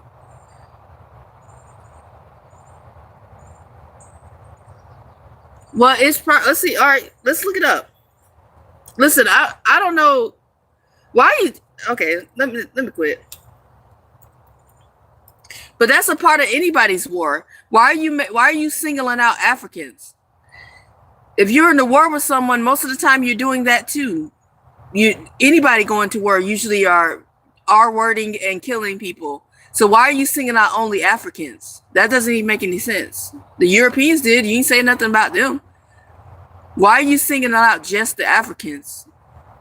Well, let's see. All right, let's look it up. Listen, I don't know why you. Okay, let me quit. But that's a part of anybody's war. Why are you singling out Africans? If you're in the war with someone, most of the time you're doing that too. Anybody going to war usually are R-wording and killing people. So why are you singling out only Africans? That doesn't even make any sense. The Europeans did. You ain't say nothing about them. Why are you singling out just the Africans?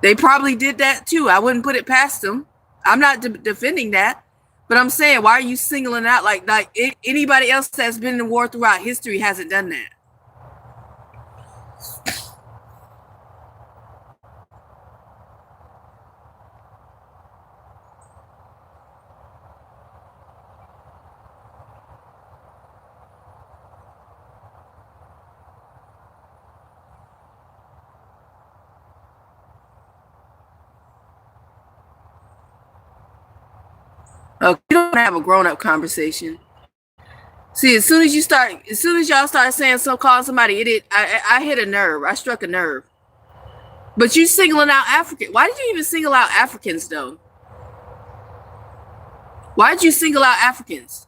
They probably did that too. I wouldn't put it past them. I'm not defending that, but I'm saying, why are you singling out like anybody else that's been in war throughout history hasn't done that? You don't have a grown-up conversation. See, as soon as y'all start saying calling somebody idiot, I hit a nerve. I struck a nerve. But you singling out African. Why did you even single out Africans though? Why did you single out Africans?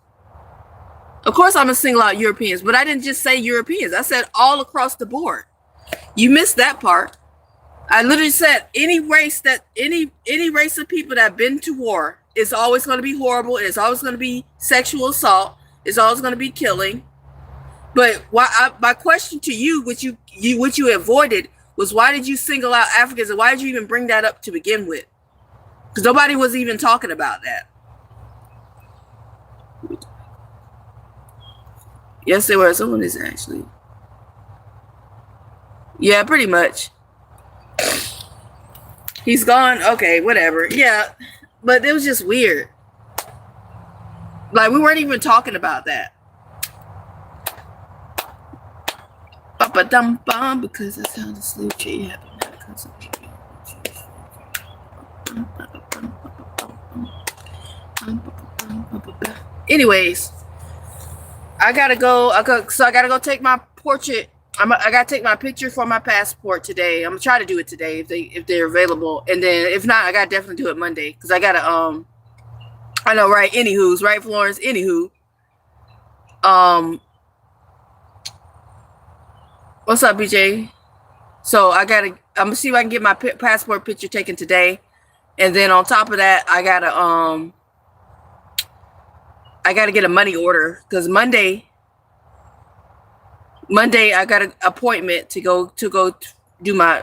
Of course I'm gonna single out Europeans, but I didn't just say Europeans. I said all across the board. You missed that part. I literally said any race of people that have been to war, it's always going to be horrible. It's always going to be sexual assault. It's always going to be killing. But my question to you, which you avoided, was why did you single out Africans, and why did you even bring that up to begin with? Because nobody was even talking about that. Yes, they were. Someone is actually. Yeah, pretty much. He's gone. Okay, whatever. Yeah. But it was just weird. Like, we weren't even talking about that. Ba-ba-dum-bum, because that's how the slave trade happened. Anyways, I gotta go. So I gotta go take my portrait. I gotta take my picture for my passport today. I'm gonna try to do it today if they're available, and then if not, I gotta definitely do it Monday because I gotta I know, right? Anywho's right, Florence. Anywho, what's up, BJ? So I'm gonna see if I can get my passport picture taken today, and then on top of that, I gotta get a money order because Monday I got an appointment to go do my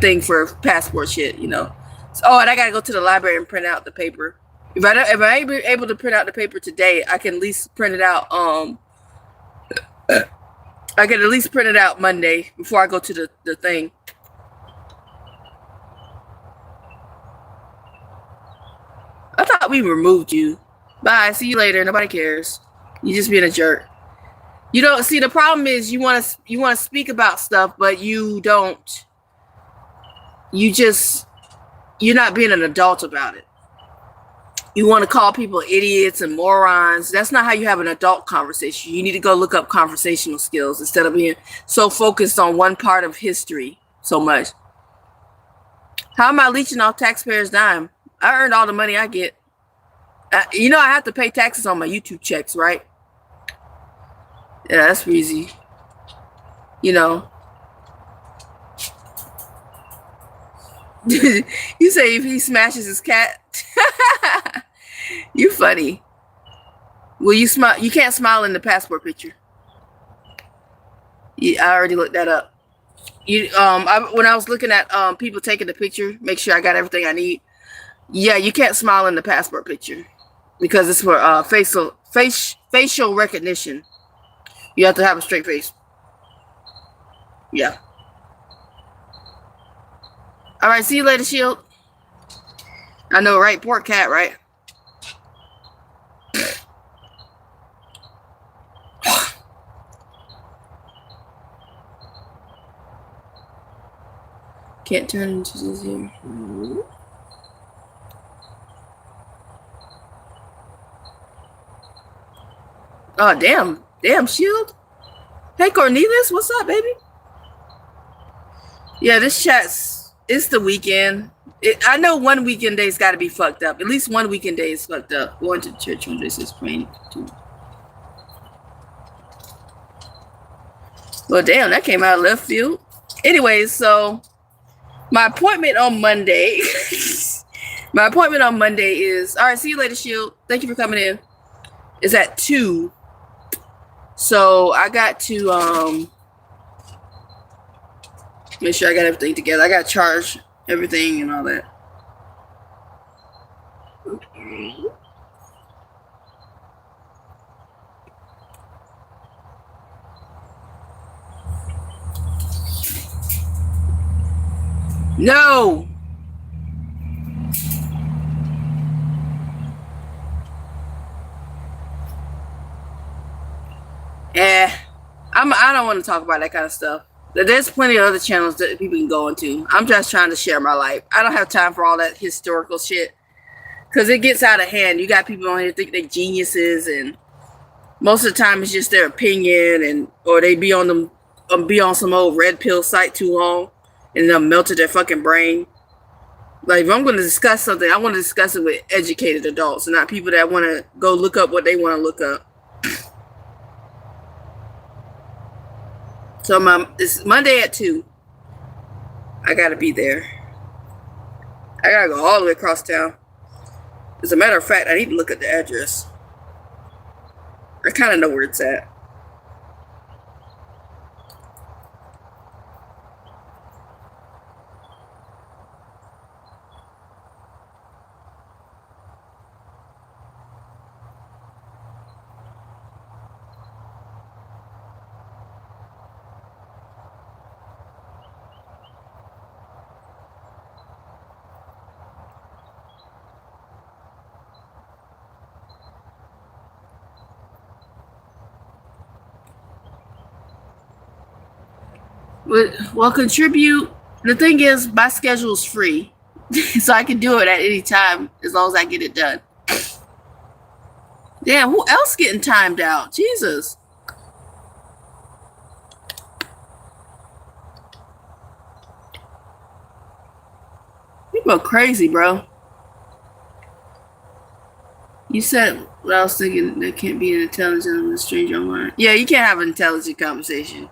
thing for passport shit, So, and I gotta go to the library and print out the paper. If I ain't able to print out the paper today, I can at least print it out. I can at least print it out Monday before I go to the thing. I thought we removed you. Bye. See you later. Nobody cares. You just being a jerk. You don't see, the problem is you want to speak about stuff, but you don't. You're not being an adult about it. You want to call people idiots and morons. That's not how you have an adult conversation. You need to go look up conversational skills instead of being so focused on one part of history so much. How am I leeching off taxpayers' dime? I earned all the money I get. I have to pay taxes on my YouTube checks, right? Yeah, that's easy. You say if he smashes his cat. You funny. Will you smile? You can't smile in the passport picture. Yeah, I already looked that up. When I was looking at people taking the picture, make sure I got everything I need. Yeah, you can't smile in the passport picture because it's for facial recognition. You have to have a straight face. Yeah. All right, see you later, Shield. I know, right? Poor cat, right? Can't turn into this here. Oh, damn. Damn, Shield. Hey, Cornelius, what's up, baby? Yeah, this it's the weekend. I know one weekend day's got to be fucked up. At least one weekend day is fucked up. Going to church one day is praying too. Well, damn, that came out of left field. Anyways, so my appointment on Monday. My appointment on Monday is, all right, see you later, Shield. Thank you for coming in. It's at 2. So I got to make sure I got everything together. I got to charge everything and all that. No. I don't want to talk about that kind of stuff. There's plenty of other channels that people can go into. I'm just trying to share my life. I don't have time for all that historical shit because it gets out of hand. You got people on here think they're geniuses, and most of the time it's just their opinion, and or they be on some old red pill site too long, and they'll melted their fucking brain. Like if I'm going to discuss something, I want to discuss it with educated adults, and not people that want to go look up what they want to look up. So it's Monday at 2. I gotta be there. I gotta go all the way across town. As a matter of fact, I need to look at the address. I kind of know where it's at. Well, contribute. The thing is, my schedule is free, so I can do it at any time as long as I get it done. Damn, who else getting timed out? Jesus. People are crazy, bro. You said what I was thinking. There can't be an intelligent with a stranger online. Yeah, you can't have an intelligent conversation.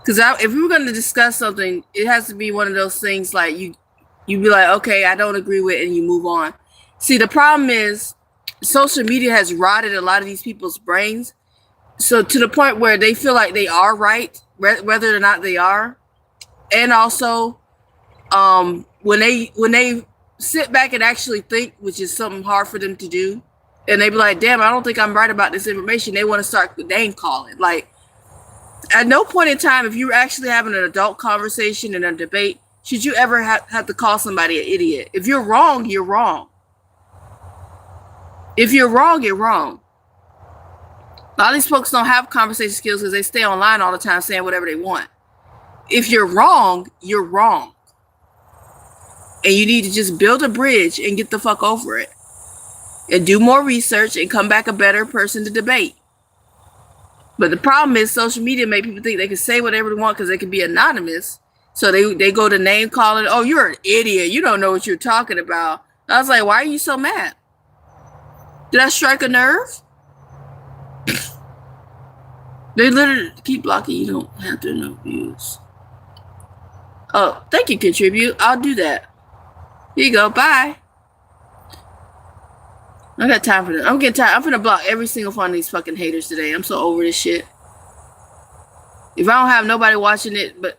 Because if we were going to discuss something, it has to be one of those things like you be like, okay, I don't agree with it, and you move on. See, the problem is social media has rotted a lot of these people's brains. So to the point where they feel like they are right, whether or not they are. And also, when they sit back and actually think, which is something hard for them to do, and they be like, damn, I don't think I'm right about this information. They want to start name calling. Like, at no point in time, if you're actually having an adult conversation and a debate, should you ever have to call somebody an idiot. If you're wrong, you're wrong. If you're wrong, you're wrong. A lot of these folks don't have conversation skills because they stay online all the time saying whatever they want. If you're wrong, you're wrong. And you need to just build a bridge and get the fuck over it. And do more research and come back a better person to debate. But the problem is social media make people think they can say whatever they want because they can be anonymous. So they go to name calling. Oh, you're an idiot. You don't know what you're talking about. I was like, why are you so mad? Did I strike a nerve? They literally keep blocking. You don't have to know views. Oh, thank you, Contribute. I'll do that. Here you go. Bye. I got time for this. I'm getting tired. I'm gonna block every single one of these fucking haters today. I'm so over this shit. If I don't have nobody watching it, but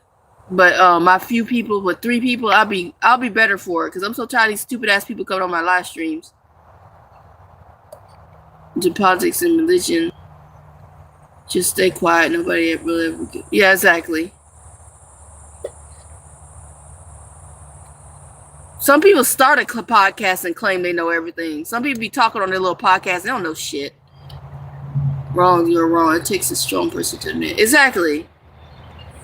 my few people, but 3 people, I'll be better for it because I'm so tired of these stupid ass people coming on my live streams. Into politics and religion. Just stay quiet. Nobody really ever. Yeah, exactly. Some people start a podcast and claim they know everything. Some people be talking on their little podcast. They don't know shit. Wrong, you're wrong. It takes a strong person to admit. Exactly.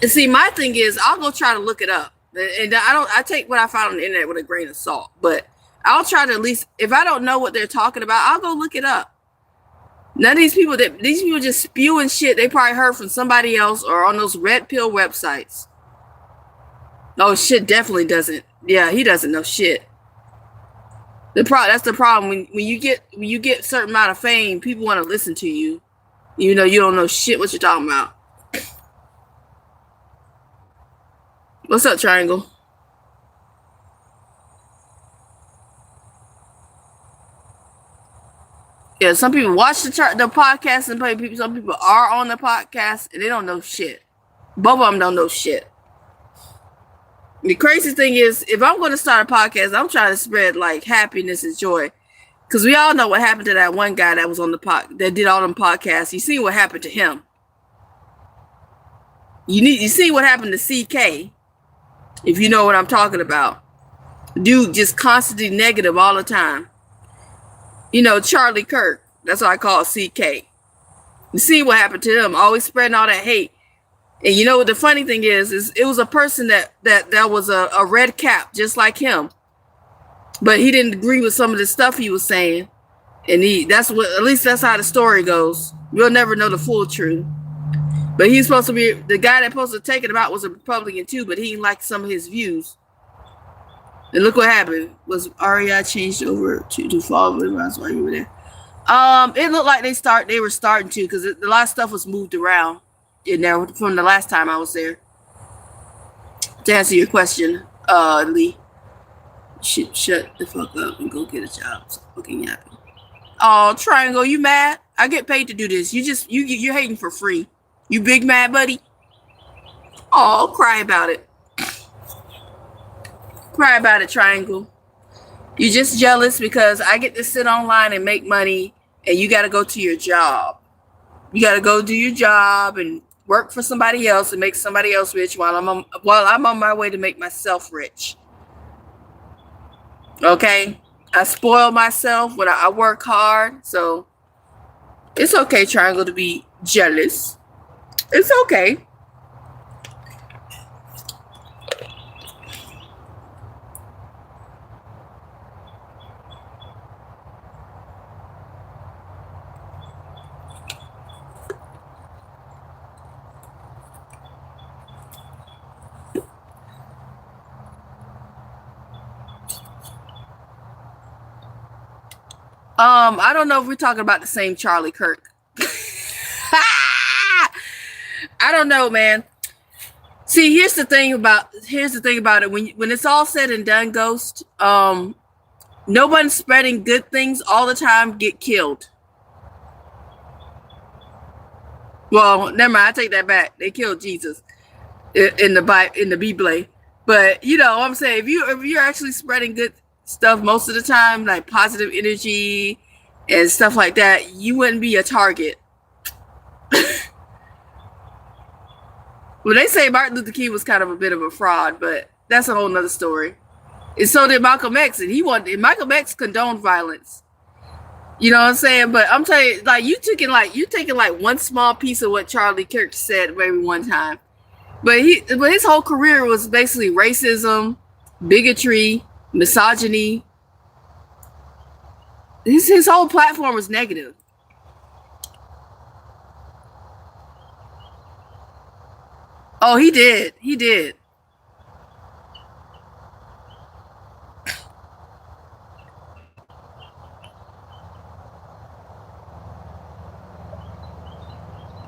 And see, my thing is, I'll go try to look it up. And I take what I found on the internet with a grain of salt. But I'll try to at least, if I don't know what they're talking about, I'll go look it up. None of these people just spewing shit they probably heard from somebody else or on those red pill websites. Oh, shit definitely doesn't. Yeah, he doesn't know shit. That's the problem. When you get a certain amount of fame, people want to listen to you. You know you don't know shit what you're talking about. What's up, Triangle? Yeah, some people watch the podcast and some people are on the podcast and they don't know shit. Both of them don't know shit. The crazy thing is, if I'm going to start a podcast, I'm trying to spread like happiness and joy. Because we all know what happened to that one guy that was on the that did all them podcasts. You see what happened to him. You see what happened to CK, if you know what I'm talking about. Dude just constantly negative all the time. You know, Charlie Kirk. That's what I call CK. You see what happened to him, always spreading all that hate. And you know what the funny thing is it was a person that was a red cap, just like him. But he didn't agree with some of the stuff he was saying. And that's what, at least that's how the story goes. We'll never know the full truth. But he's supposed to be, the guy that supposed to take it out was a Republican too, but he didn't like some of his views. And look what happened. Was REI changed over to fall? That's why you were there. It looked like they were starting to, because a lot of stuff was moved around in there from the last time I was there. To answer your question, Lee, shut the fuck up and go get a job. So fucking happy. Oh, Triangle, you mad? I get paid to do this. You're hating for free. You big mad, buddy? Oh, cry about it. Cry about it, Triangle. You're just jealous because I get to sit online and make money, and you got to go to your job. You got to go do your job and work for somebody else and make somebody else rich while I'm on my way to make myself rich. Okay? I spoil myself when I work hard, so it's okay, Triangle, to be jealous. It's okay. I don't know if we're talking about the same Charlie Kirk. I don't know, man. See, here's the thing about it. When it's all said and done, Ghost, nobody's spreading good things all the time get killed. Well, never mind. I take that back. They killed Jesus in the BestPlay. But you know what I'm saying, if you're actually spreading good stuff most of the time, like positive energy and stuff like that, you wouldn't be a target. Well, they say Martin Luther King was kind of a bit of a fraud, but that's a whole nother story. And so did Malcolm X, and Malcolm X condoned violence. You know what I'm saying? But I'm telling you, like, you taking like one small piece of what Charlie Kirk said maybe one time. But his whole career was basically racism, bigotry, misogyny. His whole platform was negative. Oh, he did. He did.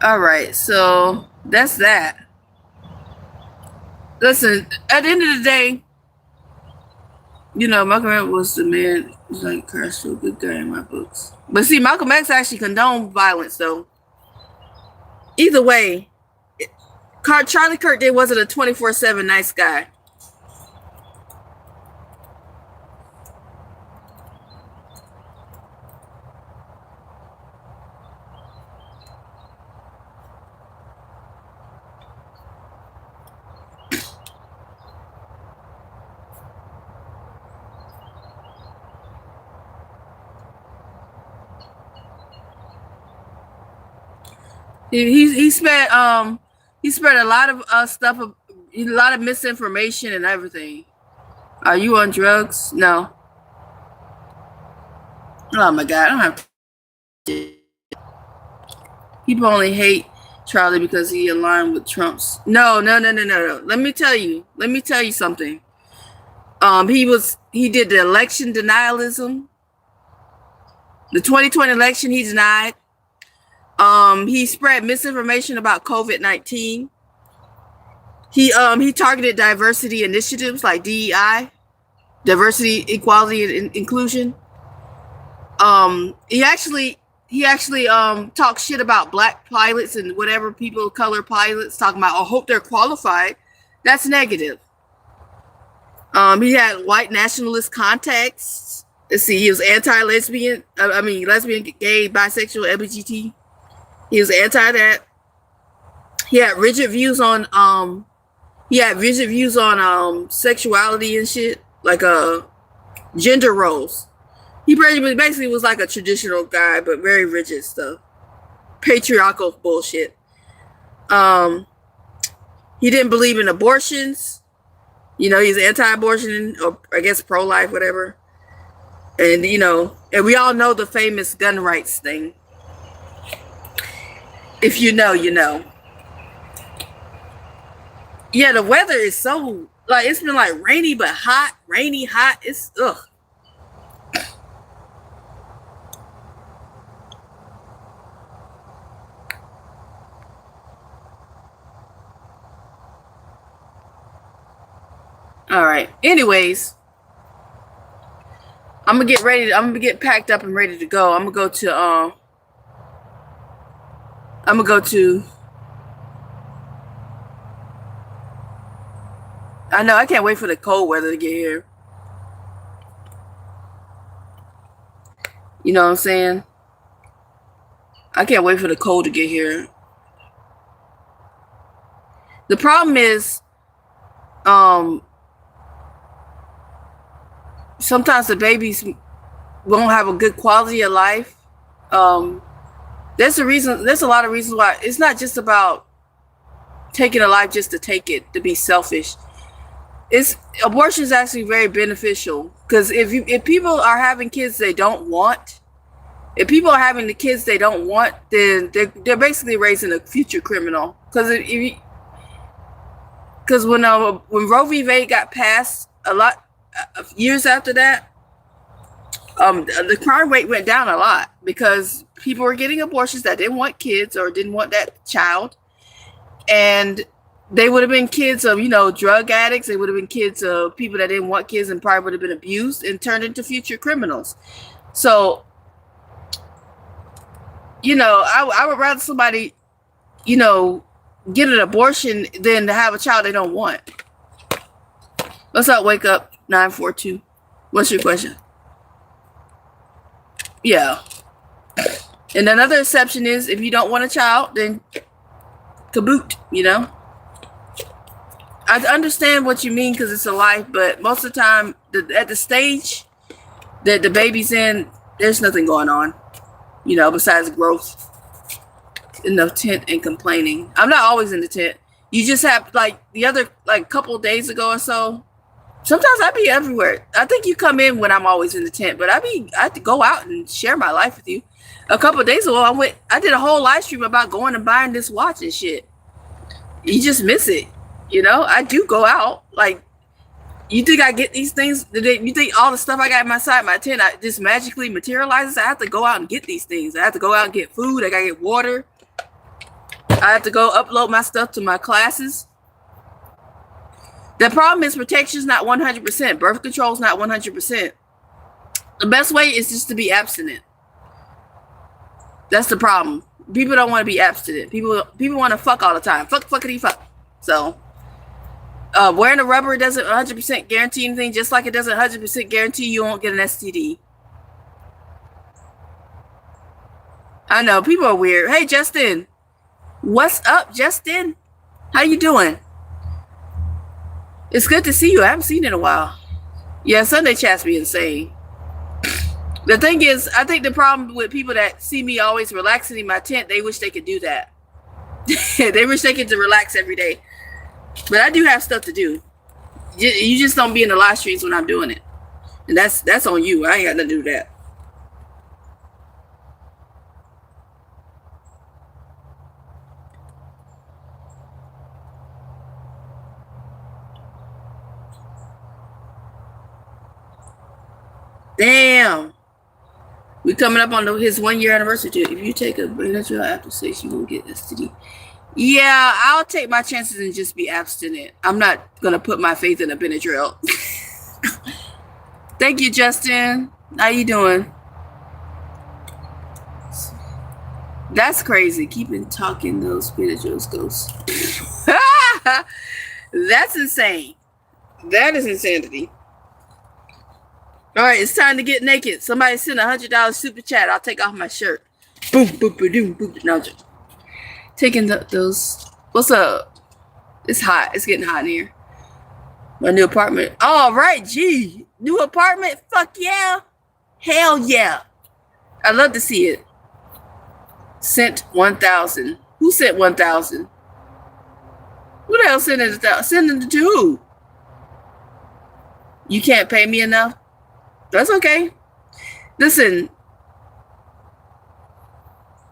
All right, so that's that. Listen, at the end of the day, you know, Malcolm X was the man. He's like Castro, good guy in my books. But see, Malcolm X actually condoned violence, though. Either way, Charlie Kirk wasn't a 24/7 nice guy. He spread a lot of stuff, a lot of misinformation and everything. Are you on drugs? No. Oh my God, I don't have. People only hate Charlie because he aligned with Trump's. No. Let me tell you something. He did the election denialism. The 2020 election, he denied. He spread misinformation about COVID-19. He targeted diversity initiatives like DEI, diversity, equality, and inclusion. He actually talks shit about black pilots and whatever people of color pilots, talking about, I hope they're qualified. That's negative. He had white nationalist contexts. Let's see, he was anti-lesbian. Lesbian, gay, bisexual, LGBT. He was anti that. He had rigid views on sexuality and shit, like gender roles. He basically was like a traditional guy, but very rigid stuff. Patriarchal bullshit. He didn't believe in abortions. He's anti-abortion, or I guess pro-life, whatever. And and we all know the famous gun rights thing. If you know, you know. Yeah, the weather is so, like, it's been like rainy but hot, rainy, hot. It's ugh. All right. Anyways, I'm gonna get packed up and ready to go. I'm gonna go to I know, I can't wait for the cold weather to get here. You know what I'm saying? I can't wait for the cold to get here. The problem is, sometimes the babies won't have a good quality of life. There's a lot of reasons why. It's not just about taking a life just to take it, to be selfish. Abortion is actually very beneficial, because if people are having kids they don't want, then they're basically raising a future criminal. Because when Roe v. Wade got passed, a lot years after that, the crime rate went down a lot, because people were getting abortions that didn't want kids or didn't want that child, and they would have been kids of, drug addicts. They would have been kids of people that didn't want kids and probably would have been abused and turned into future criminals. So, I would rather somebody, get an abortion than to have a child they don't want. What's up? Wake up 942. What's your question? Yeah. And another exception is, if you don't want a child, then kaboot, I understand what you mean, because it's a life, but most of the time, at the stage that the baby's in, there's nothing going on, besides growth in the tent and complaining. I'm not always in the tent. You just have, a couple of days ago or so, sometimes I be everywhere. I think you come in when I'm always in the tent, but I have to go out and share my life with you. A couple of days ago, I did a whole live stream about going and buying this watch and shit. You just miss it. I do go out. Like, you think I get these things? You think all the stuff I got inside my tent just magically materializes? I have to go out and get these things. I have to go out and get food. I gotta get water. I have to go upload my stuff to my classes. The problem is, protection is not 100%. Birth control is not 100%. The best way is just to be abstinent. That's the problem. People don't want to be abstinent. People want to fuck all the time. Fuckity fuck. So, wearing a rubber doesn't 100% guarantee anything, just like it doesn't 100% guarantee you won't get an STD. I know, people are weird. Hey, Justin. What's up, Justin? How you doing? It's good to see you. I haven't seen you in a while. Yeah, Sunday chats be insane. The thing is, I think the problem with people that see me always relaxing in my tent, they wish they could do that. They wish they could relax every day. But I do have stuff to do. You just don't be in the live streams when I'm doing it. And that's on you. I ain't got nothing to do with that. Damn. We coming up on his 1 year anniversary too. If you take a Benadryl after 6, you won't get STD. Yeah, I'll take my chances and just be abstinent. I'm not gonna put my faith in a Benadryl. Thank you, Justin. How you doing? That's crazy. Keeping talking those spirituals ghosts. That's insane. That is insanity. All right, it's time to get naked. Somebody send $100 super chat. I'll take off my shirt. Boom, boom, boom, boom, boom. No, just taking those. What's up? It's hot. It's getting hot in here. My new apartment. All right, gee. New apartment? Fuck yeah. Hell yeah. I'd love to see it. Sent 1,000. Who sent 1,000? Who the hell sent it? Send it to who? You can't pay me enough? That's okay. Listen.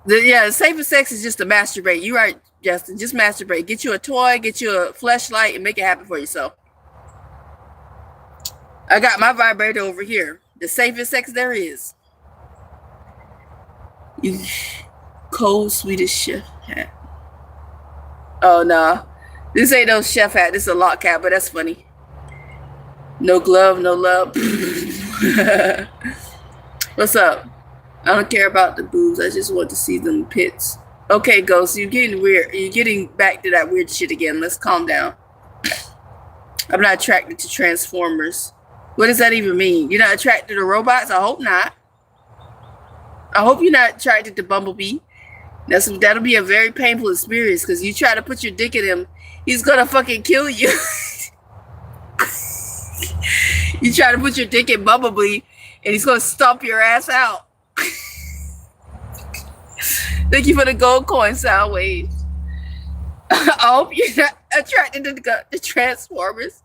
The safest sex is just to masturbate. You're right, Justin. Just masturbate. Get you a toy, get you a fleshlight, and make it happen for yourself. I got my vibrator over here. The safest sex there is. You cold Swedish chef hat. Oh, nah. This ain't no chef hat. This is a lock hat, but that's funny. No glove, no love. What's up? I don't care about the boobs. I just want to see them pits. Okay, Ghost, you're getting weird. You're getting back to that weird shit again. Let's calm down. I'm not attracted to Transformers. What does that even mean? You're not attracted to robots? I hope not. I hope you're not attracted to Bumblebee. That'll be a very painful experience because you try to put your dick in him, he's gonna fucking kill you. You try to put your dick in Bumblebee and he's gonna stomp your ass out. Thank you for the gold coin, Soundwave. I hope you're not attracted to the Transformers.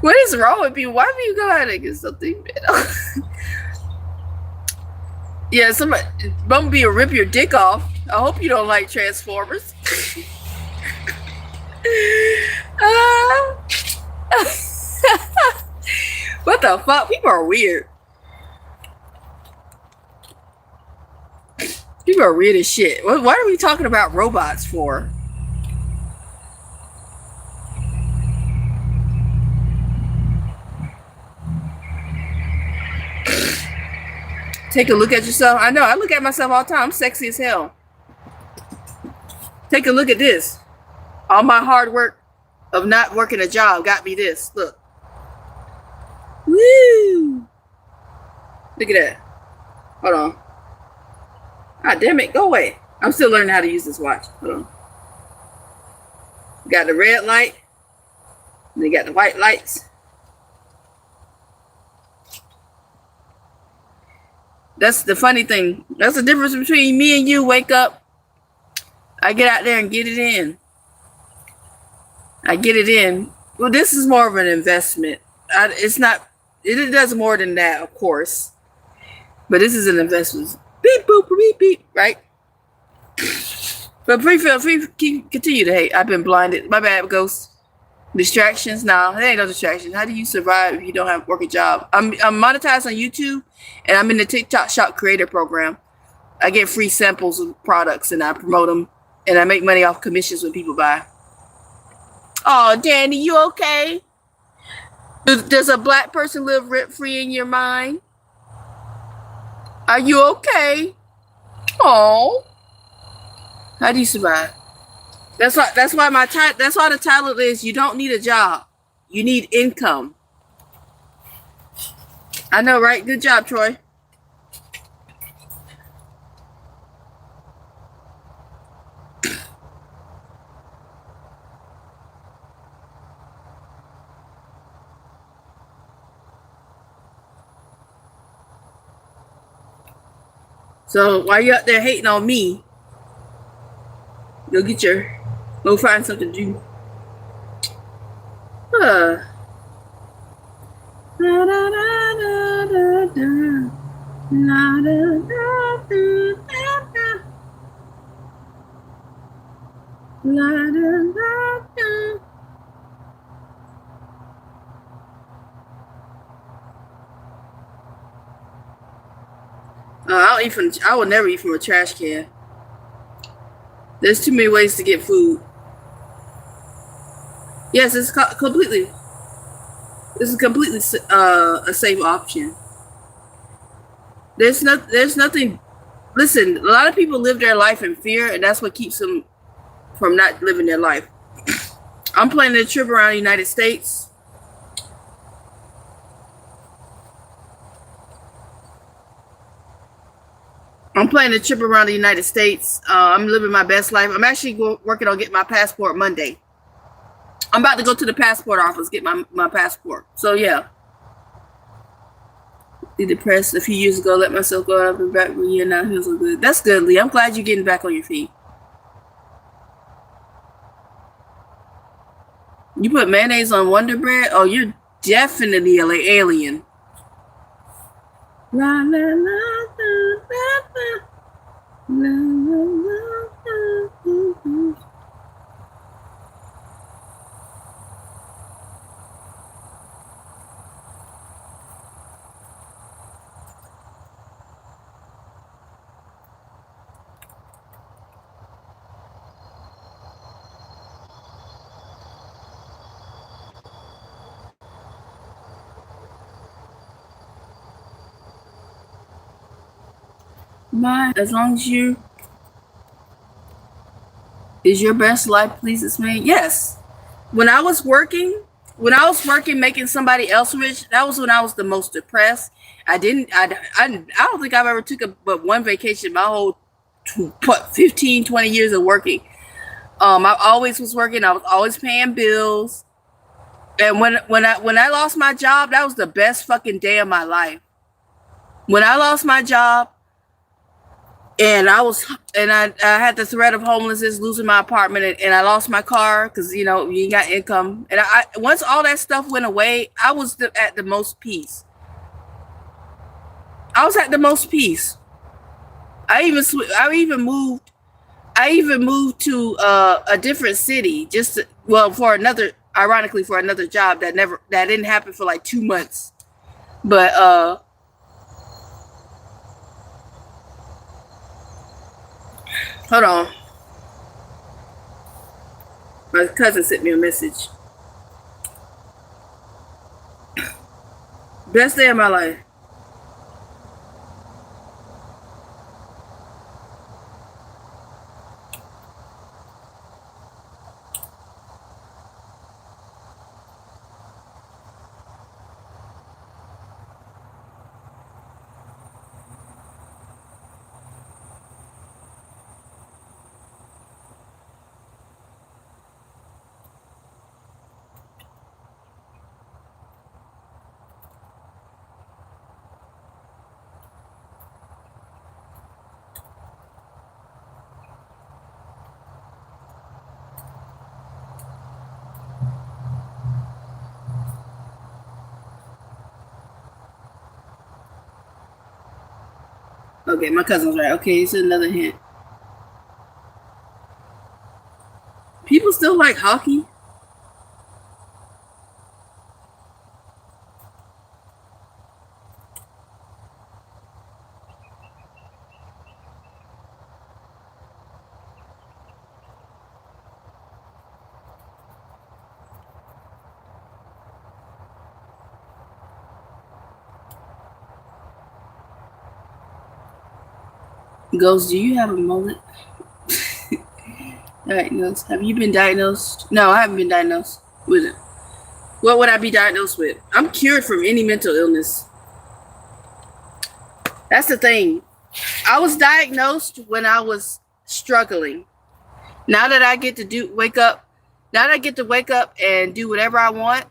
What is wrong with you? Why do you go ahead and get something better? Yeah, somebody Bumblebee will rip your dick off. I hope you don't like Transformers. What the fuck? People are weird. People are weird as shit. Why are we talking about robots for? Take a look at yourself. I know. I look at myself all the time. I'm sexy as hell. Take a look at this. All my hard work of not working a job got me this. Look. Woo! Look at that. Hold on. God damn it. Go away. I'm still learning how to use this watch. Hold on. Got the red light. And they got the white lights. That's the funny thing. That's the difference between me and you. Wake up. I get out there and get it in. I get it in. Well, this is more of an investment. It's not. It does more than that, of course. But this is an investment. Beep, boop, beep, beep, right? But continue to hate. I've been blinded. My bad, Ghost. Distractions? Nah, there ain't no distraction. How do you survive if you don't have work a job? I'm monetized on YouTube, and I'm in the TikTok Shop Creator Program. I get free samples of products, and I promote them, and I make money off commissions when people buy. Oh, Danny, you okay? Does a black person live rent-free in your mind? Are you okay? Oh, how do you survive? That's why the title is you don't need a job. You need income. I know, right? Good job, Troy. So while you're out there hating on me, go find something to do. I will never eat from a trash can. There's too many ways to get food. Yes, it's completely. This is completely a safe option. There's nothing. Listen, a lot of people live their life in fear, and that's what keeps them from not living their life. I'm planning a trip around the United States. I'm planning a trip around the United States. I'm living my best life. I'm actually working on getting my passport Monday. I'm about to go to the passport office, get my passport. So yeah. Be depressed a few years ago, let myself go up and back when you're not here so good. That's good, Lee. I'm glad you're getting back on your feet. You put mayonnaise on Wonder Bread? Oh, you're definitely an alien. La la la la la la la la la. As long as you is your best life pleases me. Yes. When I was working, making somebody else rich, that was when I was the most depressed. I don't think I've ever took but one vacation my whole 15, 20 years of working. I always was working. I was always paying bills. And when I lost my job, that was the best fucking day of my life. When I lost my job, and I had the threat of homelessness, losing my apartment, and I lost my car because you ain't got income. And I once all that stuff went away, I was at the most peace. I was at the most peace. I even moved to a different city ironically for another job that didn't happen for like 2 months. But hold on. My cousin sent me a message. Best day of my life. Okay, my cousin's right. Okay, it's another hint. People still like hockey. Ghost, do you have a mullet? Diagnosed. Have you been diagnosed? No, I haven't been diagnosed with it. What would I be diagnosed with? I'm cured from any mental illness. That's the thing. I was diagnosed when I was struggling. Now that I get to wake up and do whatever I want.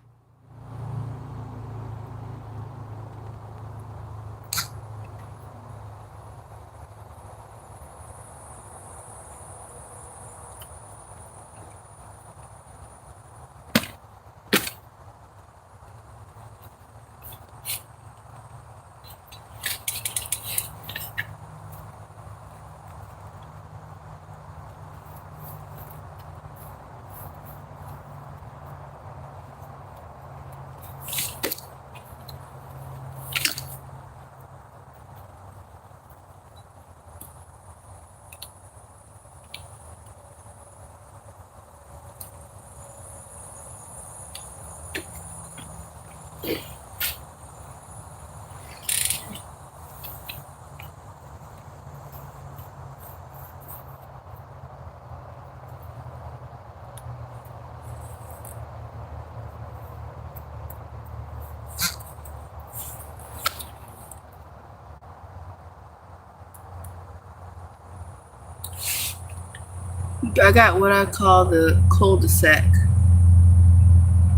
I got what I call the cul-de-sac.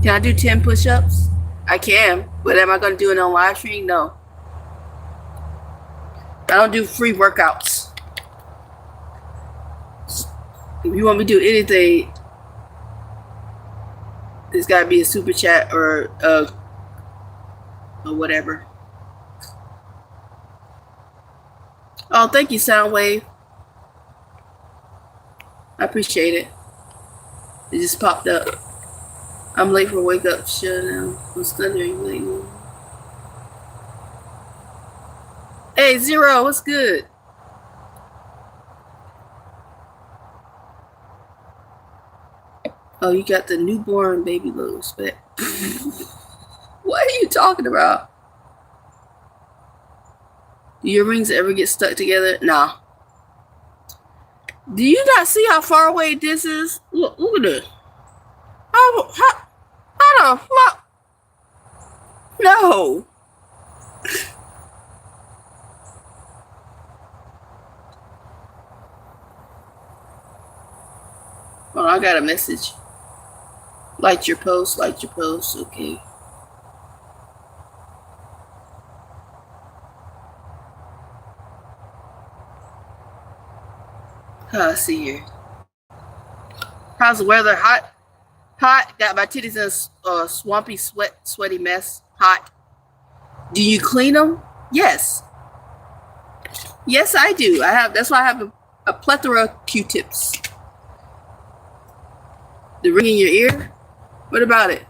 Can I do 10 push-ups? I can, but am I going to do it on live stream? No. I don't do free workouts. If you want me to do anything, there's got to be a super chat or whatever. Oh, thank you, Soundwave. I appreciate it. It just popped up. I'm late for wake up. Shut down. I'm stuttering late. Hey, Zero, what's good? Oh, you got the newborn baby loads, but what are you talking about? Do your rings ever get stuck together? Nah. Do you not see how far away this is? Look at this. How the fuck? No. Oh, I got a message. Like your post, okay. See here. How's the weather? Hot. Got my titties in a swampy, sweaty mess. Hot. Do you clean them? Yes. Yes, I do. That's why I have a plethora of Q-tips. The ring in your ear? What about it?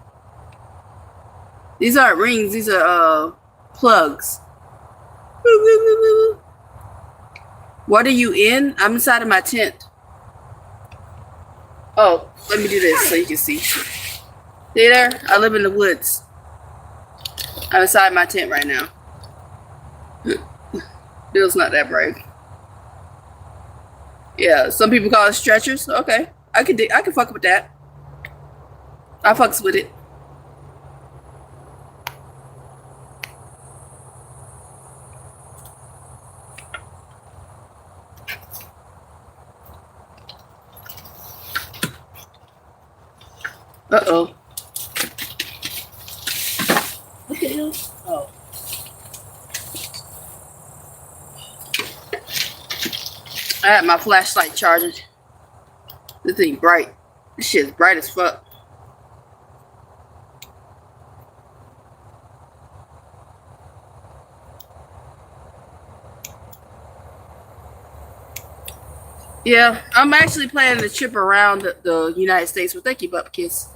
These aren't rings. These are plugs. What are you in? I'm inside of my tent. Oh, let me do this so you can see. See there? I live in the woods. I'm inside my tent right now. Bill's not that brave. Yeah, some people call it stretchers. Okay, I can fuck with that. I fucks with it. Uh-oh. What the hell? Oh. I had my flashlight charging. This thing bright. This shit's bright as fuck. Yeah, I'm actually planning to trip around the United States. Well, thank you, Butt Kiss.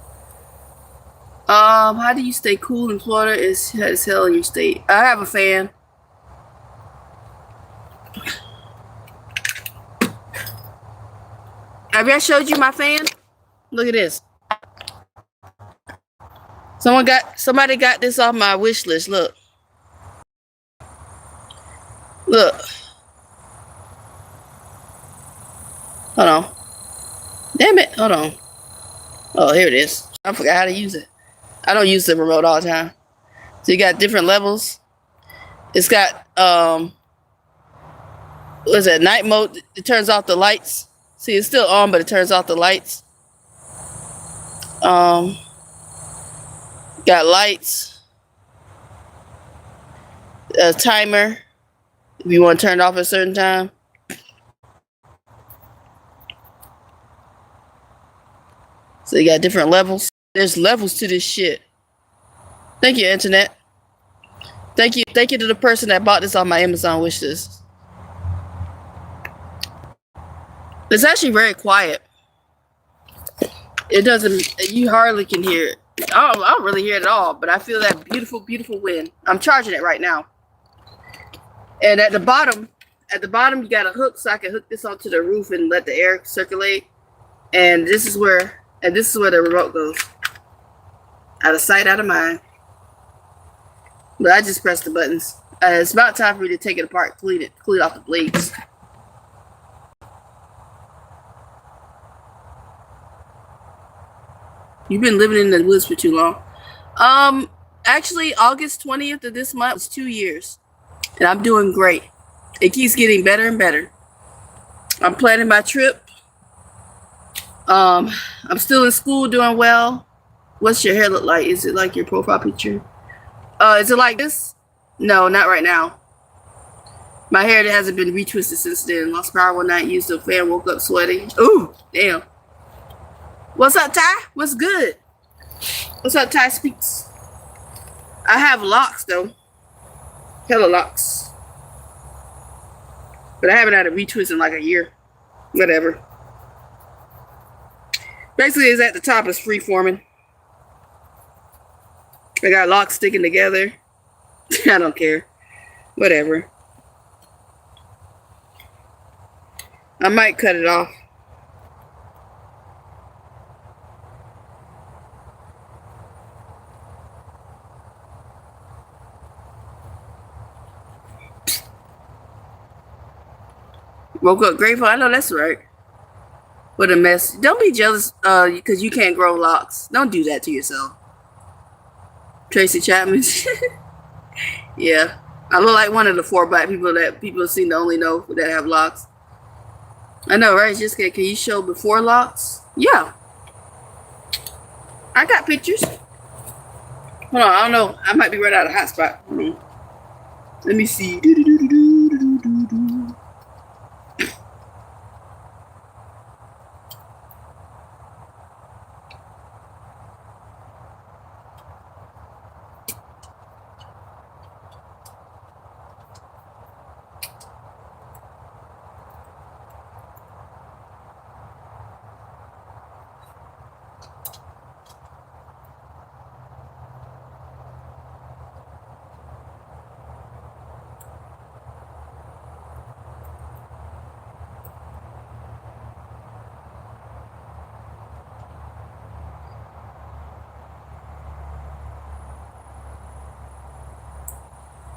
How do you stay cool in Florida? Is hot as hell in your state. I have a fan. Have I showed you my fan? Look at this. Somebody got this off my wish list. Look. Look. Hold on. Damn it. Hold on. Oh, here it is. I forgot how to use it. I don't use the remote all the time. So you got different levels. It's got what is that, night mode? It turns off the lights. See, it's still on, but it turns off the lights. Got lights. A timer. If you want to turn it off at a certain time. So you got different levels. There's levels to this shit. Thank you, internet. Thank you to the person that bought this on my Amazon wish list. It's actually very quiet. It doesn't. You hardly can hear it. I don't really hear it at all. But I feel that beautiful, beautiful wind. I'm charging it right now. And at the bottom, you got a hook, so I can hook this onto the roof and let the air circulate. And this is where the remote goes. Out of sight, out of mind. But I just press the buttons. It's about time for me to take it apart, clean off the blades. You've been living in the woods for too long. Actually, August 20th of this month was 2 years. And I'm doing great. It keeps getting better and better. I'm planning my trip. I'm still in school, doing well. What's your hair look like? Is it like your profile picture? Is it like this? No, not right now. My hair hasn't been retwisted since then. Lost power one night, used the fan, woke up sweaty. Ooh, damn. What's up, Ty? What's good? What's up, Ty Speaks? I have locks, though. Hella locks. But I haven't had a retwist in like a year. Whatever. Basically, it's at the top. It's free-forming. I got locks sticking together. I don't care. Whatever. I might cut it off. Woke up grateful. I know that's right. What a mess. Don't be jealous because you can't grow locks. Don't do that to yourself. Tracy Chapman. Yeah. I look like one of the 4 black people that people seem to only know that have locks. I know, right? Just can you show before locks? Yeah. I got pictures. Hold on, I don't know. I might be right out of hotspot. Let me see.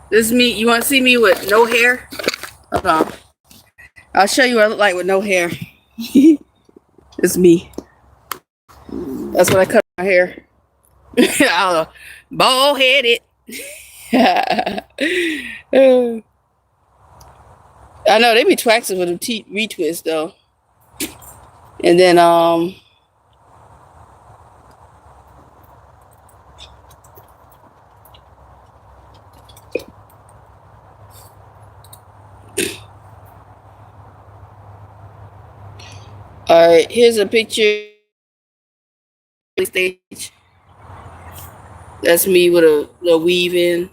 This is me. You want to see me with no hair? Hold on. I'll show you what I look like with no hair. It's me. That's when I cut my hair. Bald headed. I know they be twaxing with them retwist though. And then all right, here's a picture stage. That's me with a weave in.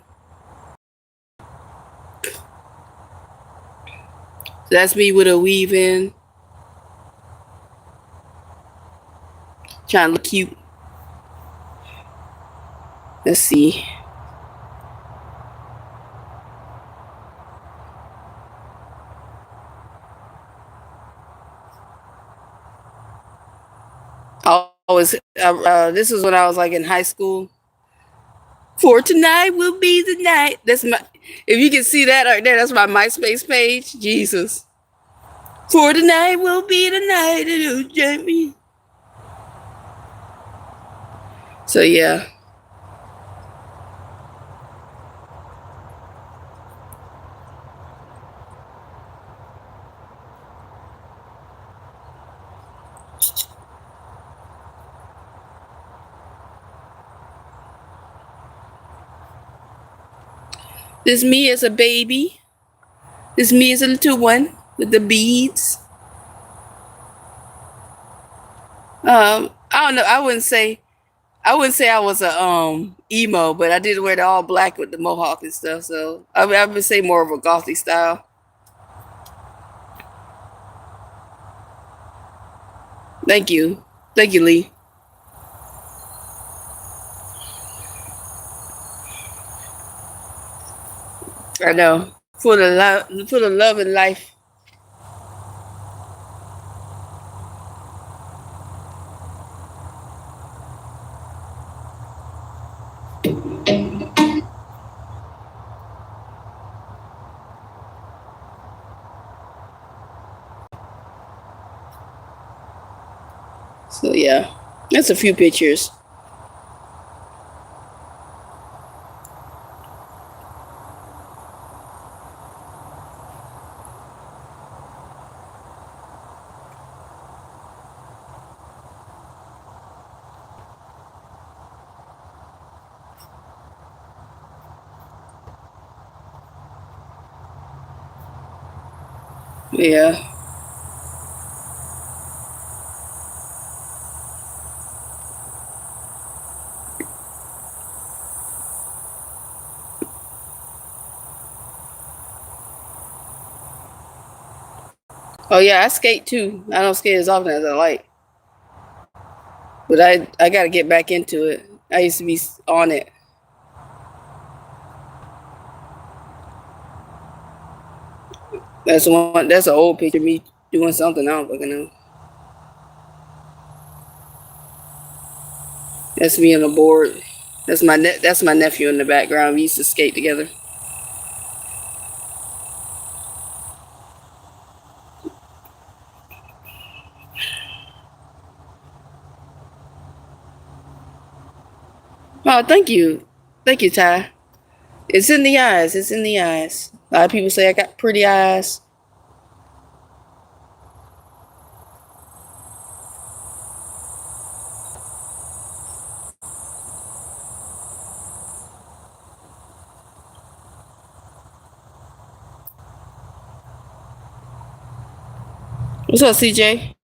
That's me with a weave in. Trying to look cute. Let's see. This was when I was like in high school. For tonight will be the night. That's my. If you can see that right there, that's my MySpace page. Jesus. For tonight will be the night. It'll join me. So yeah. This me as a baby. This me as a little one with the beads. I don't know. I wouldn't say I was a emo, but I did wear the all black with the mohawk and stuff. So I would say more of a gothy style. Thank you, Lee. I know, full of love and life. So yeah, that's a few pictures. Yeah. Oh yeah, I skate too. I don't skate as often as I like, but I got to get back into it. I used to be on it. That's one. That's an old picture of me doing something I don't fucking know. That's me on the board. That's my nephew in the background. We used to skate together. Oh, thank you, Ty. It's in the eyes. It's in the eyes. A lot of people say I got pretty eyes. What's up, CJ?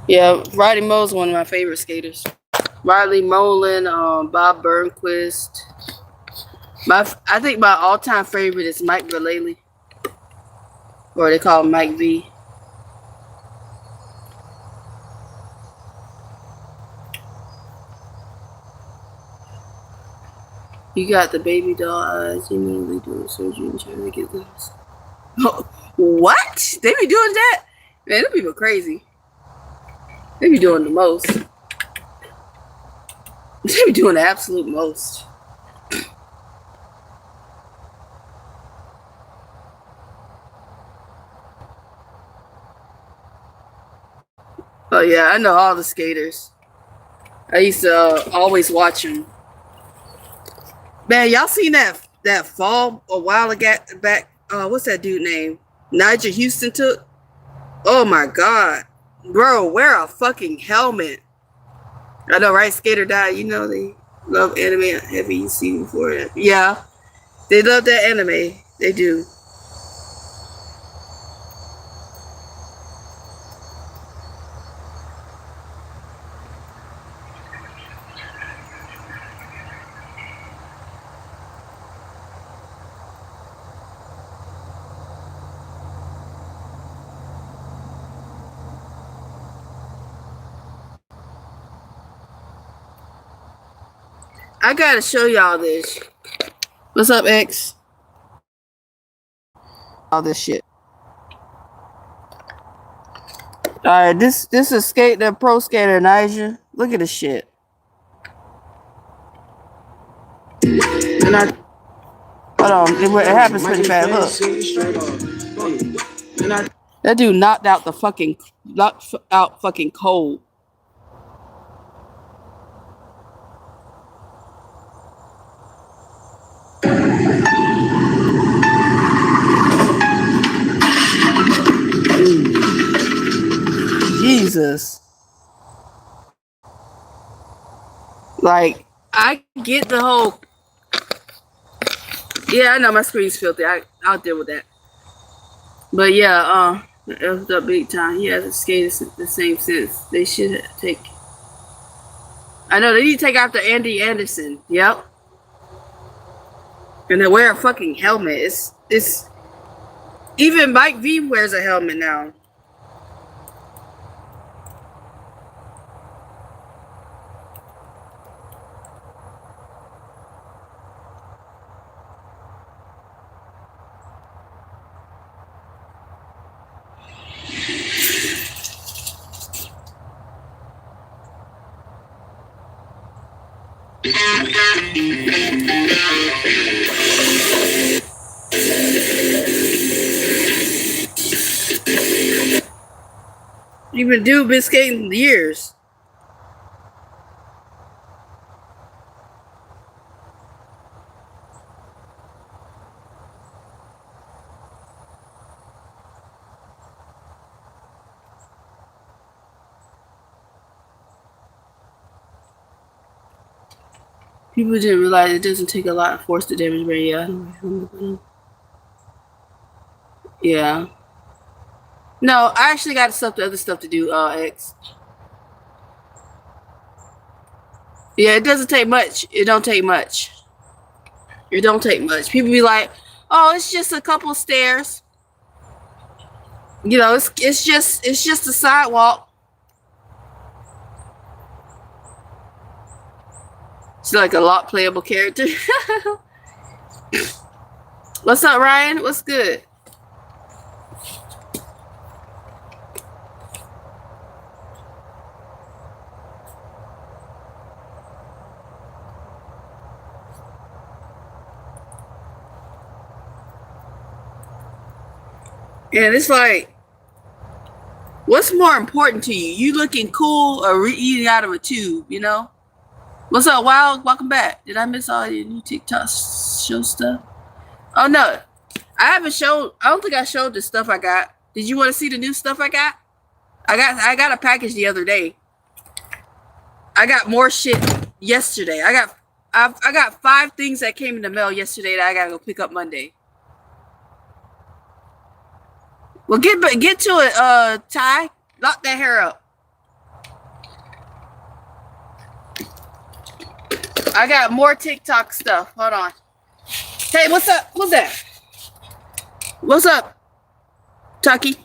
Yeah, Riley Mo's one of my favorite skaters. Riley Molin, Bob Burnquist. I think my all-time favorite is Mike Vallely, or they call him Mike V. You got the baby doll eyes. You know they doing surgery and trying to get those. Oh, what? They be doing that? Man, them people crazy. They be doing the most. They be doing the absolute most. Oh yeah, I know all the skaters. I used to always watch them. Man, y'all seen that fall a while ago back? What's that dude name? Nigel Houston took. Oh my god, bro, wear a fucking helmet. I know, right? Skater died. You know they love anime heavy. You seen before that? Yeah, they love that anime. They do. I gotta show y'all this. What's up, X? All this shit. All right, this is the pro skater Niger. Look at this shit. And hold on, it happens pretty fast. Look, that dude knocked out fucking cold. Jesus. Like, I get the whole. Yeah, I know my screen's filthy. I'll deal with that. But yeah, effed up big time. He hasn't skated the same since. They should take. I know they need to take after Andy Anderson. Yep. And they wear a fucking helmet. It's even Mike V wears a helmet now. been skating years. People didn't realize it doesn't take a lot of force to damage brain. Yeah. No, I actually got other stuff to do, X. Yeah, it doesn't take much. It don't take much. It don't take much. People be like, oh, it's just a couple of stairs. You know, it's just a sidewalk. It's like a lot playable character. What's up, Ryan? What's good? And it's like, what's more important to you? You looking cool or eating out of a tube, you know? What's up, Wild? Welcome back. Did I miss all your new TikTok show stuff? Oh, no. I don't think I showed the stuff I got. Did you want to see the new stuff I got? I got a package the other day. I got more shit yesterday. I got 5 things that came in the mail yesterday that I gotta go pick up Monday. Well, get to it, Ty. Lock that hair up. I got more TikTok stuff. Hold on. Hey, what's up? What's that? What's up, Tucky?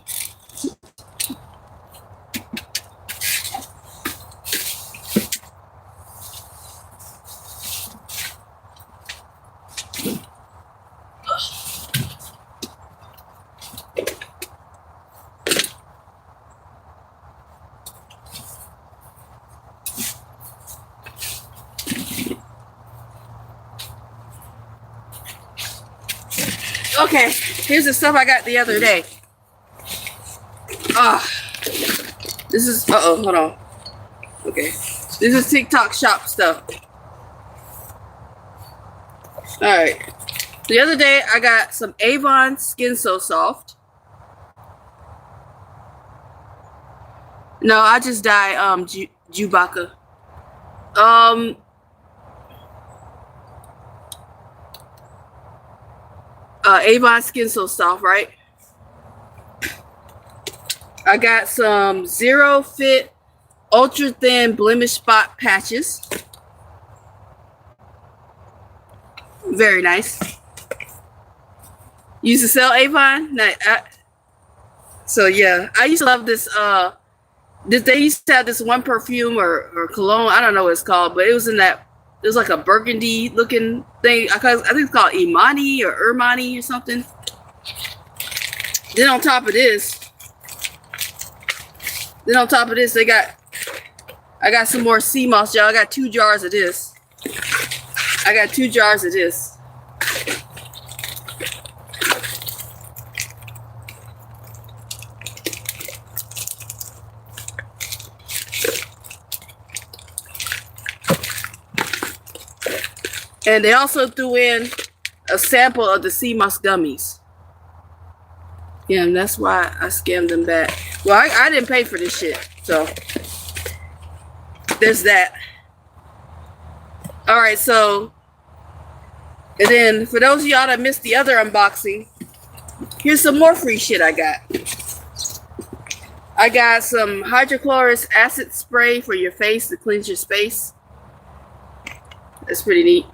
Okay, here's the stuff I got the other day. This is, hold on. Okay, this is TikTok shop stuff. Alright, the other day I got some Avon Skin So Soft. No, I just dyed Chewbacca. Avon Skin So Soft, right? I got some Zero Fit Ultra Thin Blemish Spot Patches. Very nice. Used to sell Avon. So yeah, I used to love this. They used to have this one perfume or cologne. I don't know what it's called, but it was in that. It was like a burgundy looking thing. I think it's called Imani or Ermani or something. Then on top of this, I got some more sea moss, y'all. I got 2 jars of this. And they also threw in a sample of the sea moss gummies. Yeah, and that's why I scammed them back. Well, I didn't pay for this shit, so there's that. All right, so, and then for those of y'all that missed the other unboxing, here's some more free shit I got. I got some hydrochloric acid spray for your face to cleanse your space. That's pretty neat.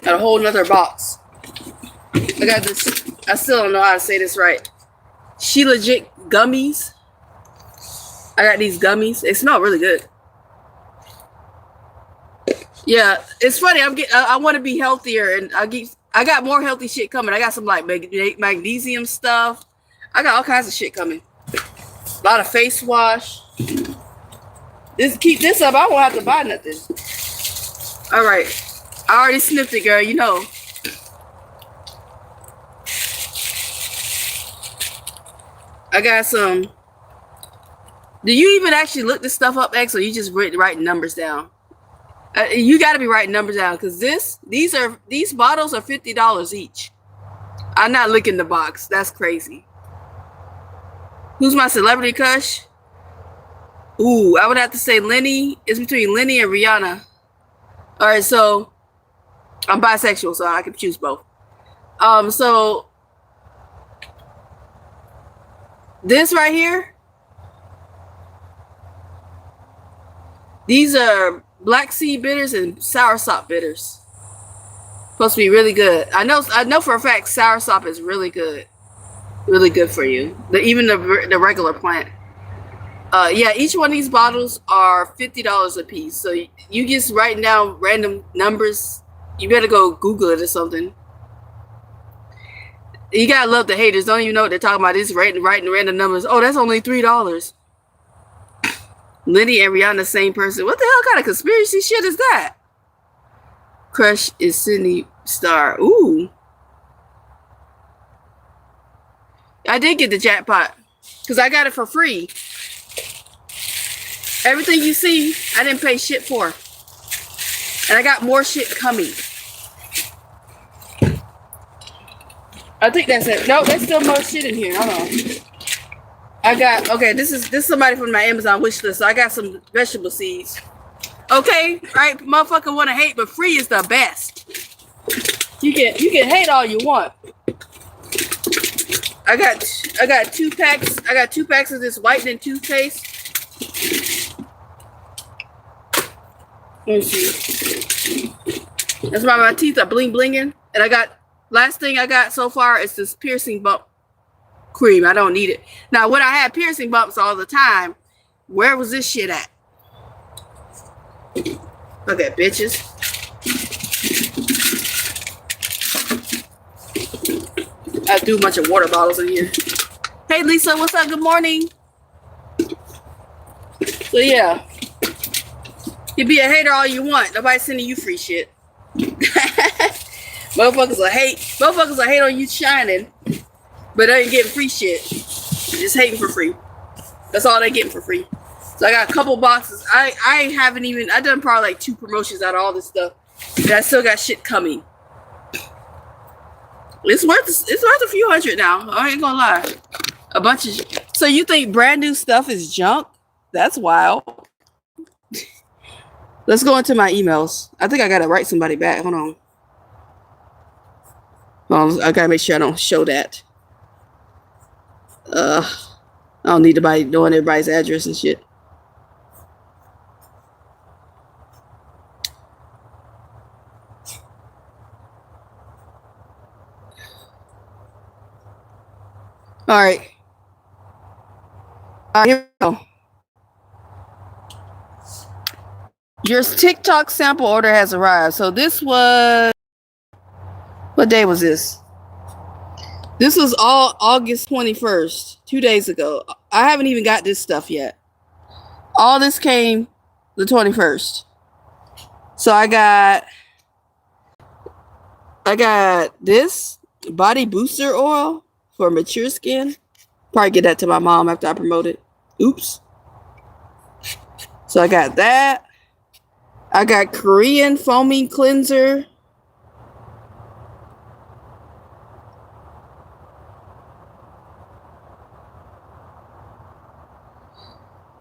Got a whole nother box. I got this. I still don't know how to say this right. She Legit gummies. I got these gummies. They smell really good. Yeah, it's funny. I want to be healthier, and I got more healthy shit coming. I got some like magnesium stuff. I got all kinds of shit coming. A lot of face wash. Keep this up. I won't have to buy nothing. All right. I already sniffed it, girl. You know. I got some Do you even actually look this stuff up, X, or you just writing numbers down? You got to be writing numbers down because these bottles are $50 each. I'm not licking the box. That's crazy. Who's my celebrity crush? Ooh, I would have to say Lenny. It's between Lenny and Rihanna. All right, so I'm bisexual, so I can choose both. So this right here, these are black seed bitters and soursop bitters. Supposed to be really good. I know for a fact soursop is really good for you. Even the regular plant. Yeah, each one of these bottles are $50 a piece. So you just writing down random numbers. You better go Google it or something. You gotta love the haters. Don't even know what they're talking about. Just writing random numbers. Oh, that's only $3. Lenny and Rihanna, same person. What the hell kind of conspiracy shit is that? Crush is Sydney Star. Ooh. I did get the jackpot because I got it for free. Everything you see, I didn't pay shit for. And I got more shit coming. I think that's it. No, there's still more shit in here. Hold on. I got, okay, this is somebody from my Amazon wish list. So I got some vegetable seeds. Okay, right? Motherfucker want to hate, but free is the best. You can hate all you want. I got 2 packs. I got 2 packs of this whitening toothpaste. Let me see. That's why my teeth are bling blinging. And I got, last thing I got so far is this piercing bump cream. I don't need it. Now, when I had piercing bumps all the time, where was this shit at? Okay, bitches. I threw a bunch of water bottles in here. Hey, Lisa, what's up? Good morning. So, yeah. You be a hater all you want. Nobody's sending you free shit. Motherfuckers will hate. Motherfuckers will hate on you shining, but they ain't getting free shit. They're just hating for free. That's all they getting for free. So I got a couple boxes. I haven't even. I done probably like 2 promotions out of all this stuff, and I still got shit coming. It's worth a few hundred now. I ain't gonna lie. A bunch of. So you think brand new stuff is junk? That's wild. Let's go into my emails. I think I gotta write somebody back. Hold on. Well, I gotta make sure I don't show that. I don't need anybody knowing everybody's address and shit. All right. Here we go. Your TikTok sample order has arrived. So this was, what day was this? This was all August 21st, 2 days ago. I haven't even got this stuff yet. All this came the 21st. So I got this body booster oil for mature skin. Probably get that to my mom after I promote it. Oops. So I got that. I got Korean foaming cleanser.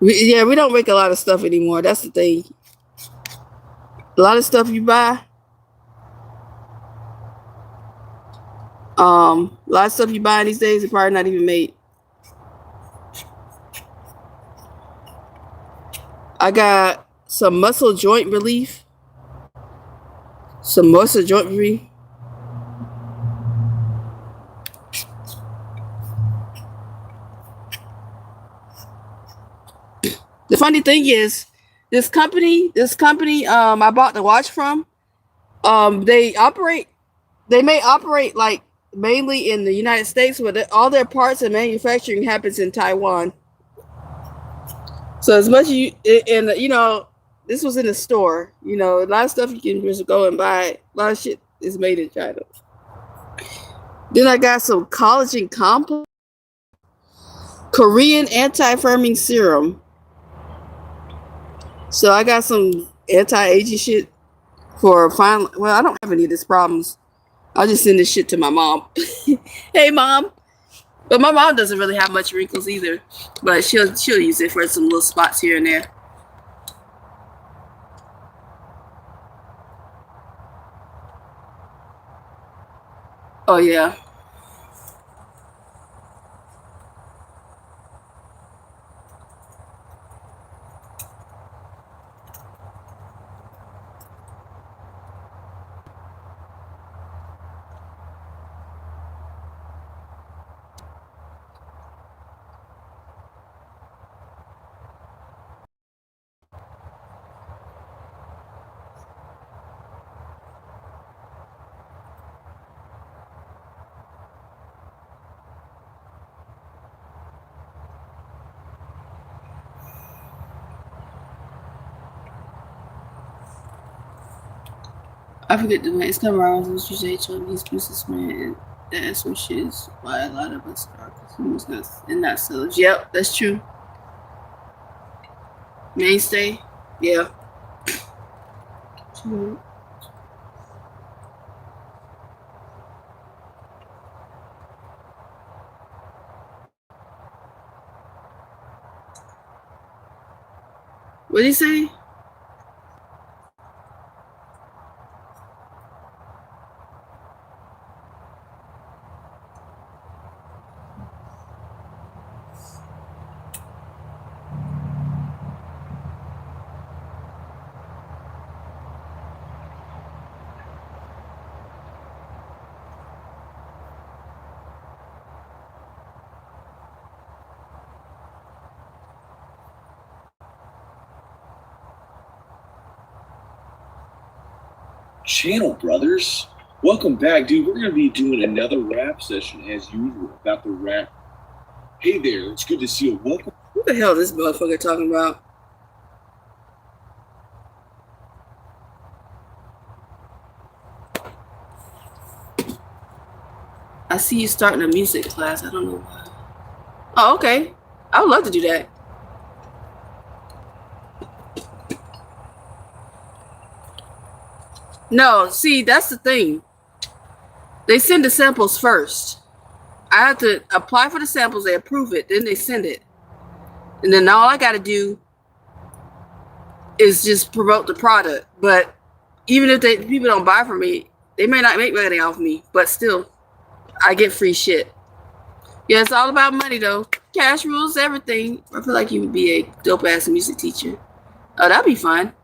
We don't make a lot of stuff anymore. That's the thing. A lot of stuff you buy. A lot of stuff you buy these days is probably not even made. I got some muscle joint relief. Some muscle joint relief. The funny thing is, this company, I bought the watch from, they may operate like mainly in the United States, but all their parts and manufacturing happens in Taiwan. So as much as this was in the store, a lot of stuff you can just go and buy. A lot of shit is made in China. Then I got some collagen complex, Korean anti-firming serum. So I got some anti-aging shit for fine. Well, I don't have any of these problems. I'll just send this shit to my mom. Hey, mom. But my mom doesn't really have much wrinkles either. But she'll use it for some little spots here and there. Oh yeah. I forget the next time around was usually Chinese businessman. That's what shit is why a lot of us are consumers and not sellers. Yep, that's true. Mainstay. Yeah. What did he say? Channel brothers, welcome back, dude. We're gonna be doing another rap session as usual about the rap. Hey there, it's good to see you. Welcome. What the hell is this motherfucker talking about? I see you starting a music class. I don't know why. Oh, okay. I would love to do that. No, see, that's the thing. They send the samples first. I have to apply for the samples, they approve it, then they send it. And then all I got to do is just promote the product. But even if people don't buy from me, they may not make money off me, but still, I get free shit. Yeah, it's all about money though. Cash rules everything. I feel like you would be a dope ass music teacher. Oh, that'd be fun.